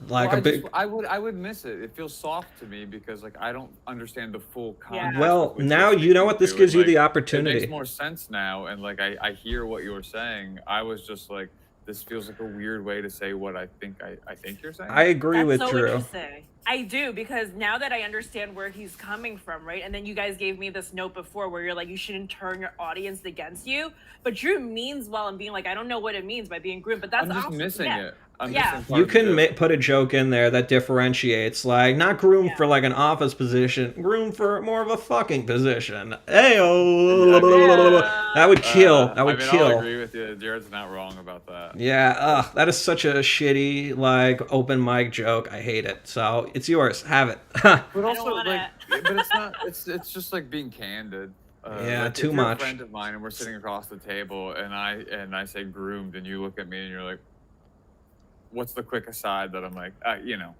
Like I would miss it. It feels soft to me because like I don't understand the full context. Well, now you know what this gives you the opportunity. It makes more sense now, and like I hear what you were saying. I was just like, this feels like a weird way to say what I think you're saying. I agree with Drew. I do, because now that I understand where he's coming from, right? And then you guys gave me this note before where you're like, you shouldn't turn your audience against you. But Drew means well and being like, I don't know what it means by being groomed, but that's I'm just awesome. missing Yeah. it. I'm Yeah. missing part You of the can joke. put a joke in there that differentiates, like, not groomed Yeah. for like an office position, groomed for more of a fucking position. Yeah. That would kill. That I would mean, I'll kill. agree with you. Jared's not wrong about that. Yeah, that is such a shitty, like, open mic joke. I hate it. So, it's yours. Have it. But don't also, want like, but it's not. It's just like being candid. Yeah, like, too if you're much. a friend of mine and we're sitting across the table, and I say groomed, and you look at me and you're like, "What's the quick aside?" That I'm like,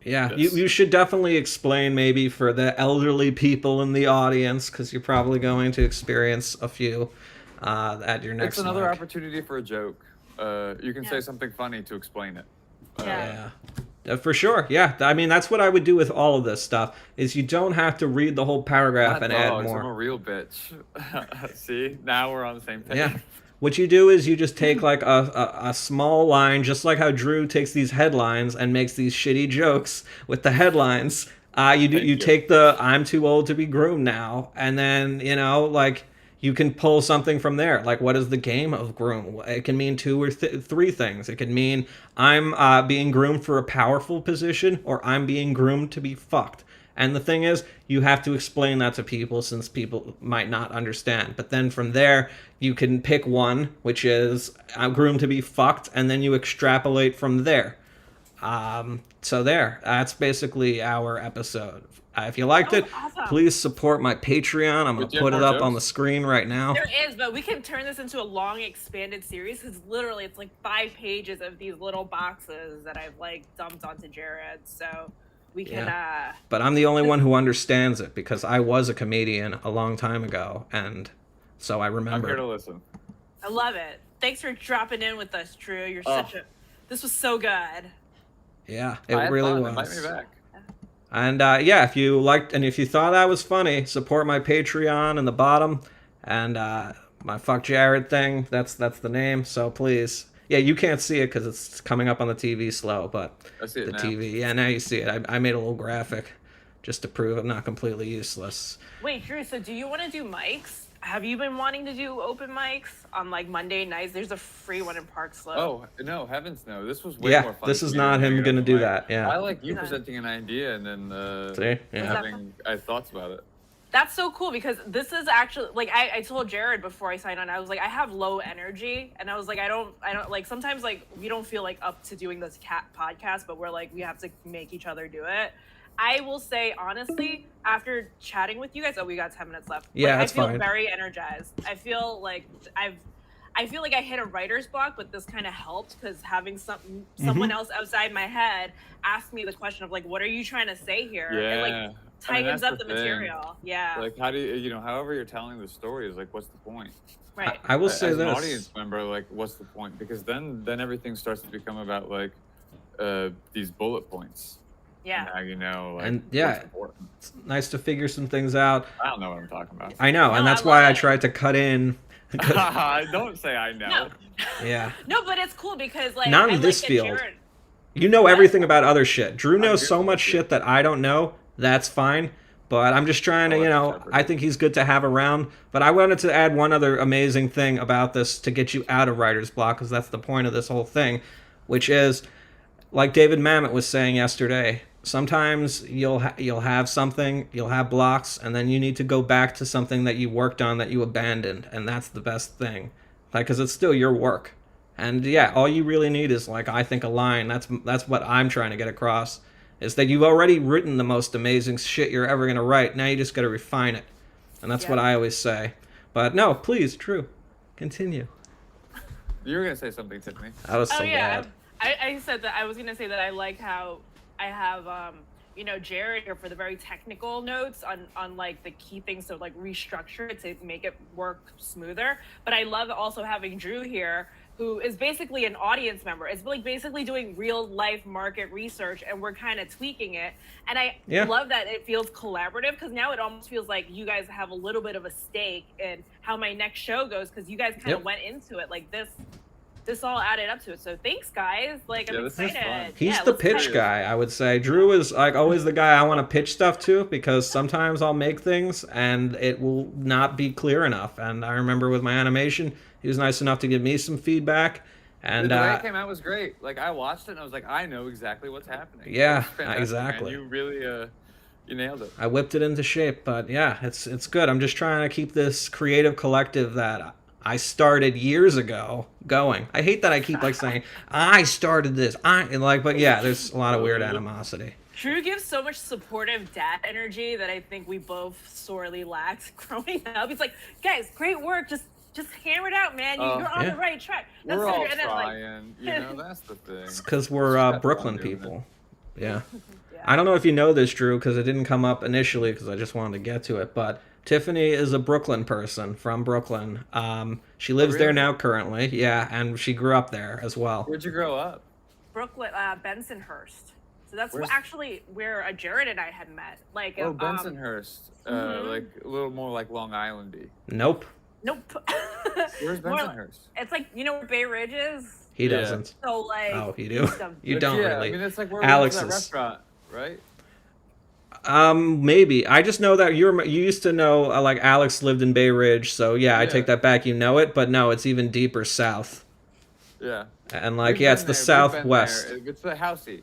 Yeah, this. you should definitely explain maybe for the elderly people in the audience, because you're probably going to experience a few at your next It's another mic. opportunity for a joke. You can Yeah. say something funny to explain it. Yeah. For sure. Yeah, I mean that's what I would do with all of this stuff. Is you don't have to read the whole paragraph Not and add dogs, I'm a more. real bitch. See, now we're on the same page. Yeah. What you do is you just take like a small line, just like how Drew takes these headlines and makes these shitty jokes with the headlines. You Thank you. take the "I'm too old to be groomed now," and then like you can pull something from there. Like, what is the game of groom? It can mean two or three things. It could mean I'm being groomed for a powerful position, or I'm being groomed to be fucked. And the thing is, you have to explain that to people since people might not understand. But then from there, you can pick one, which is I'm groomed to be fucked, and then you extrapolate from there. So there, that's basically our episode. If you liked That it, was awesome. please support my Patreon. I'm going Did to you put have it more up on the jokes? screen right now. There is, but we can turn this into a long expanded series because literally it's like 5 pages of these little boxes that I've like dumped onto Jared. So we can But I'm the only one who understands it because I was a comedian a long time ago, and so I I'm remember. here to listen. I love it. Thanks for dropping in with us, Drew. You're Oh. such a this was so good. Yeah, I it had really fun. was. Invite me back. And yeah, if you liked and if you thought I was funny, support my Patreon in the bottom, and my Fuck Jared thing. That's the name. So please, yeah, you can't see it because it's coming up on the TV slow, but I see it the now. TV, yeah, now you see it. I made a little graphic just to prove I'm not completely useless. Wait, Drew, so do you want to do mics? Have you been wanting to do open mics on like Monday nights? There's a free one in Park Slope. Oh no, heavens no! This was way Yeah, more fun. this for is me not than him doing it gonna on do mic. that. Yeah. I like you Yeah. presenting an idea and then See? Yeah. having I had thoughts about it. That's so cool because this is actually like I told Jared before I signed on, I was like, I have low energy, and I was like, I don't like sometimes like we don't feel like up to doing this podcast, but we're like we have to make each other do it. I will say honestly, after chatting with you guys, we got 10 minutes left. Yeah, like, that's I feel fine. very energized. I feel like I feel like I hit a writer's block, but this kind of helped because having someone else outside my head ask me the question of like, what are you trying to say here? Yeah. It like I mean, tightens that's up the thing. material. Yeah. Like, how do you know? However, you're telling the story is like, what's the point? Right. I will say As an this. audience member, like, what's the point? Because then everything starts to become about like these bullet points. Yeah. And now you know, like, And, yeah. what's important. It's nice to figure some things out. I don't know what I'm talking about. I know, and No, that's I why love I it. tried to cut in. Don't say I know. No. Yeah. No, but it's cool because like Not in I this like that field. Jared, You know everything about other shit. Drew I'm knows good so with much it. shit that I don't know. That's fine. But I'm just trying to, Oh, you that's know, separate. I think he's good to have around. But I wanted to add one other amazing thing about this to get you out of writer's block, because that's the point of this whole thing, which is, like David Mamet was saying yesterday, sometimes you'll have something, you'll have blocks, and then you need to go back to something that you worked on that you abandoned, and that's the best thing. Like, because it's still your work. And yeah, all you really need is, like, I think a line. That's what I'm trying to get across, is that you've already written the most amazing shit you're ever going to write. Now you just got to refine it. And that's Yeah. what I always say. But no, please, Drew, continue. You were gonna say something, Tiffany. That was so oh yeah, bad. I said that I was gonna say that I like how I have you know Jared here for the very technical notes on like the key things to like restructure it to make it work smoother. But I love also having Drew here, who is basically an audience member. It's like basically doing real life market research, and we're kind of tweaking it. And I Yeah. love that it feels collaborative because now it almost feels like you guys have a little bit of a stake in how my next show goes because you guys kind of Yep. went into it like this this all added up to it. So thanks, guys. Like, I'm Yeah, this is excited. fun. He's Yeah, the let's pitch kinda- guy, I would say. Drew is like always the guy I want to pitch stuff to because sometimes I'll make things and it will not be clear enough. And I remember with my animation, he was nice enough to give me some feedback. And the way it came out was great. Like I watched it and I was like, I know exactly what's happening. Yeah, It was fantastic, exactly. Man. You really, you nailed it. I whipped it into shape. But yeah, it's good. I'm just trying to keep this creative collective that I started years ago going. I hate that I keep like saying I started this. But yeah, there's a lot of weird animosity. Drew gives so much supportive dad energy that I think we both sorely lacked growing up. He's like, guys, great work. Just hammer it out, man. You're on yeah. the right track. We're all and then, like, trying. You know, that's the thing. It's because we're Just have fun Brooklyn doing people. Yeah. yeah. I don't know if you know this, Drew, because it didn't come up initially because I just wanted to get to it. But Tiffany is a Brooklyn person from Brooklyn. She lives there really? now currently. Yeah, and she grew up there as well. Where'd you grow up? Brooklyn, Bensonhurst. So that's Where's- actually where Jared and I had met. Like, Oh, Bensonhurst. Mhm. Like a little more like Long Islandy. Nope, Nope. Where's More- Bensonhurst? It's like, you know where Bay Ridge is? he Yeah. doesn't. So like, Oh, you do? east of- You But don't yeah, really. I mean, it's like where Alex we went to that is- restaurant, right? Maybe. I just know that you used to know like Alex lived in Bay Ridge, so yeah, I Yeah. take that back. You know it, but no, it's even deeper south. Yeah. And like, We've yeah, it's been the there, we've been southwest. there. It's the housey.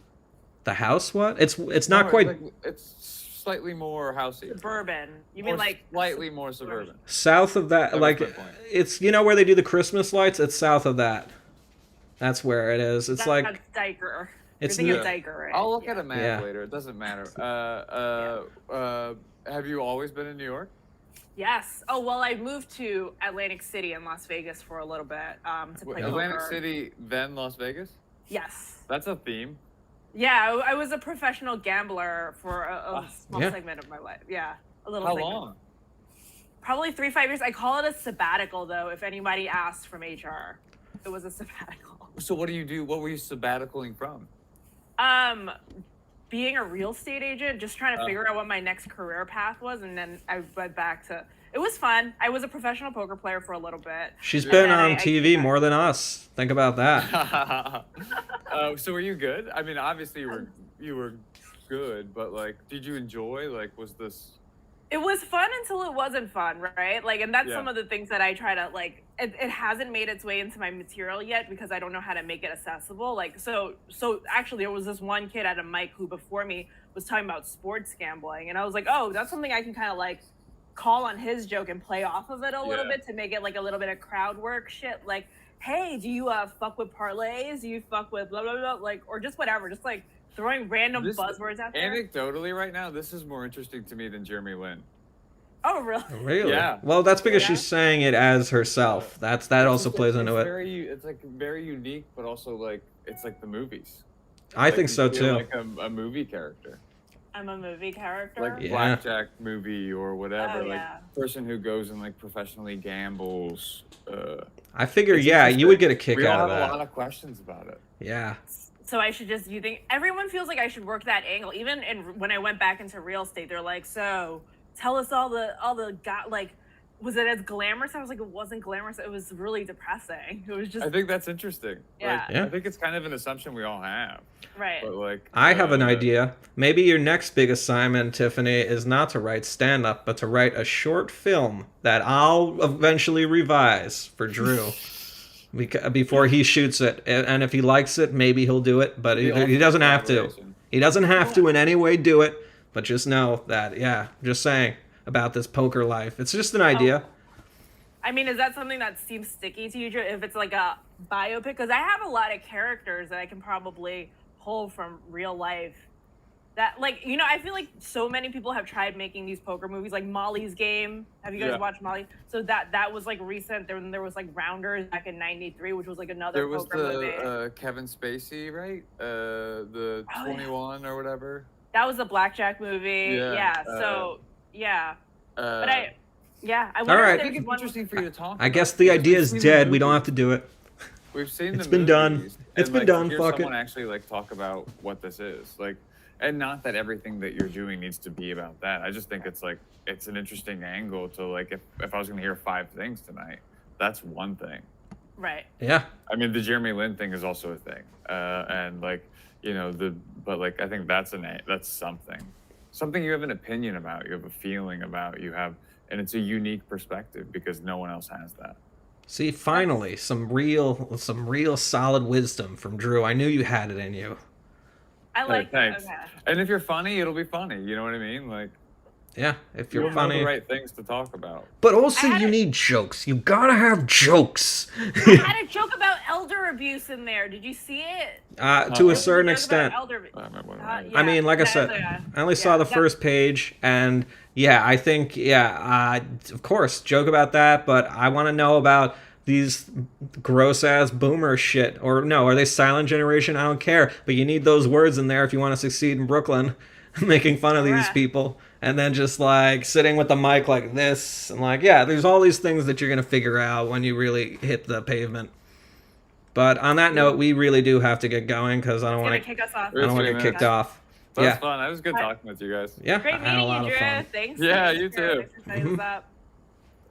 The house? What? It's not No, quite it's slightly more housey. suburban. You Or mean like slightly more suburban. south of that. That was Like, my point. it's where they do the Christmas lights. It's south of that. That's where it is. It's that's like Diker. it's You're thinking the- of Diker, right? I'll look Yeah. at a map Yeah. later. It doesn't matter. Have you always been in New York? Yes. Oh well, I moved to Atlantic City in Las Vegas for a little bit to play Atlantic poker. City, then Las Vegas? Yes. That's a theme. Yeah, I was a professional gambler for a small Yeah. segment of my life. Yeah, a little. How segment. long? Probably 3-5 years. I call it a sabbatical, though. If anybody asked from HR, it was a sabbatical. So what do you do? What were you sabbaticaling from? Being a real estate agent, just trying to Oh. figure out what my next career path was, and then I went back to. It was fun. I was a professional poker player for a little bit. she's Yeah. been And on I TV came back. more than us. Think about that. So were you good? I mean, obviously you were good, but like, did you enjoy? Like, was this? It was fun until it wasn't fun, right? Like, and that's Yeah. some of the things that I try to like. It hasn't made its way into my material yet because I don't know how to make it accessible. Like, so actually, there was this one kid at a mic who before me was talking about sports gambling, and I was like, oh, that's something I can kind of like call on his joke and play off of it a little Yeah. bit to make it like a little bit of crowd work shit. Like, hey, do you fuck with parlays? Do you fuck with blah blah blah? Like, or just whatever, just like throwing random This- buzzwords out there. Anecdotally, right now, this is more interesting to me than Jeremy Lin. Oh, really? Really? Yeah. Well, that's because Yeah. she's saying it as herself. That also plays into it. It's like very unique, but also like it's like the movies. I Like, think you so feel too. Like a movie character, I'm a movie character. like Yeah. blackjack movie or whatever. Oh, like yeah. person who goes and like professionally gambles. I figure, It's yeah, you would get a interesting. kick We all out of have that. a lot of questions about it. Yeah. So I should just, you think everyone feels like I should work that angle. Even when I went back into real estate, they're like, so tell us all the like, was it as glamorous? I was like, it wasn't glamorous. It was really depressing. It was just, I think that's interesting. Yeah. Like, Yeah. I think it's kind of an assumption we all have. right. But like, I have an idea. Maybe your next big assignment, Tiffany, is not to write stand-up, but to write a short film that I'll eventually revise for Drew. Before he shoots it, and if he likes it, maybe he'll do it. But he doesn't have to. Collaboration. He doesn't have to in any way do it. But just know that, yeah, just saying about this poker life. It's just an idea. I mean, is that something that seems sticky to you, Drew, if it's like a biopic? Because I have a lot of characters that I can probably pull from real life. That, like, you know, I feel like so many people have tried making these poker movies, like Molly's Game. Have you guys Yeah. watched Molly? So that was like recent. There was like Rounders back in '93, which was like another There was poker movie. the Kevin Spacey, right? The Oh, yeah. 21 or whatever. That was the Blackjack movie. Yeah, Yeah. So yeah, but I All wonder right. if I there's think it's one. interesting for you to talk. I about guess the because idea we've is seen the dead. We don't movies. have to do it. We've seen It's the been done. movies, It's and, been like, done, to hear fuck it. someone actually like talk about what this is, like, and not that everything that you're doing needs to be about that. I just think it's like it's an interesting angle to like if I was going to hear 5 things tonight, that's one thing. Right. Yeah. I mean, the Jeremy Lin thing is also a thing, and like but like I think that's something you have an opinion about, you have a feeling about, and it's a unique perspective because no one else has that. See, finally, some real solid wisdom from Drew. I knew you had it in you. I like that. Thanks. Okay. And if you're funny, it'll be funny. You know what I mean? Like, Yeah, if you'll you're know funny. the right things to talk about. But also, I had you a- need jokes. You gotta have jokes. I had a joke about elder abuse in there. Did you see it? To a There was a certain Joke about extent. elder- I remember what it was. I mean, like I that- said, yeah. I only saw Yeah, the that- first page, and yeah, I think, of course, joke about that, but I want to know about these gross ass boomer shit. Or no, are they silent generation? I don't care, but you need those words in there if you want to succeed in Brooklyn, making fun of these Correct. people, and then just like sitting with the mic like this, and like, yeah, there's all these things that you're gonna figure out when you really hit the pavement. But on that note, we really do have to get going because I don't Gonna want to. kick us off. I don't want to get kicked off. That was Yeah, fun. It was good Bye. talking with you guys. yeah, Great I had a meeting lot you, of Drew. fun. Thanks. Yeah, Thanks you for- too. thanks for setting us up.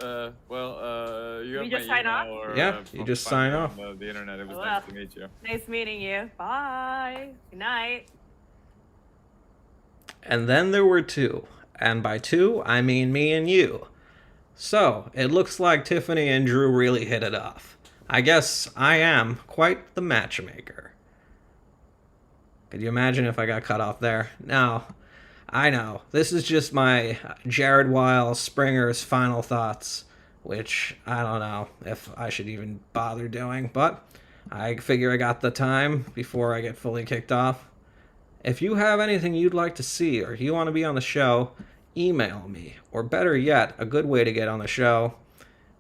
You have We my just sign email off? or, Yeah, you find just me sign on off. The internet. It was Well. nice to meet you. Nice meeting you. Bye. Good night. And then there were two. And by two, I mean me and you. So, it looks like Tiffany and Drew really hit it off. I guess I am quite the matchmaker. Could you imagine if I got cut off there? No. I know. This is just my Jared Weil Springer's final thoughts, which I don't know if I should even bother doing, but I figure I got the time before I get fully kicked off. If you have anything you'd like to see or you want to be on the show, email me. Or better yet, a good way to get on the show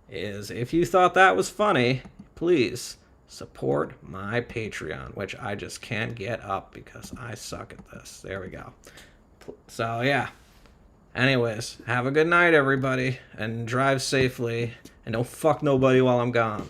is if you thought that was funny, please support my Patreon, which I just can't get up because I suck at this. There we go. So, yeah. Anyways, have a good night, everybody, and drive safely, and don't fuck nobody while I'm gone.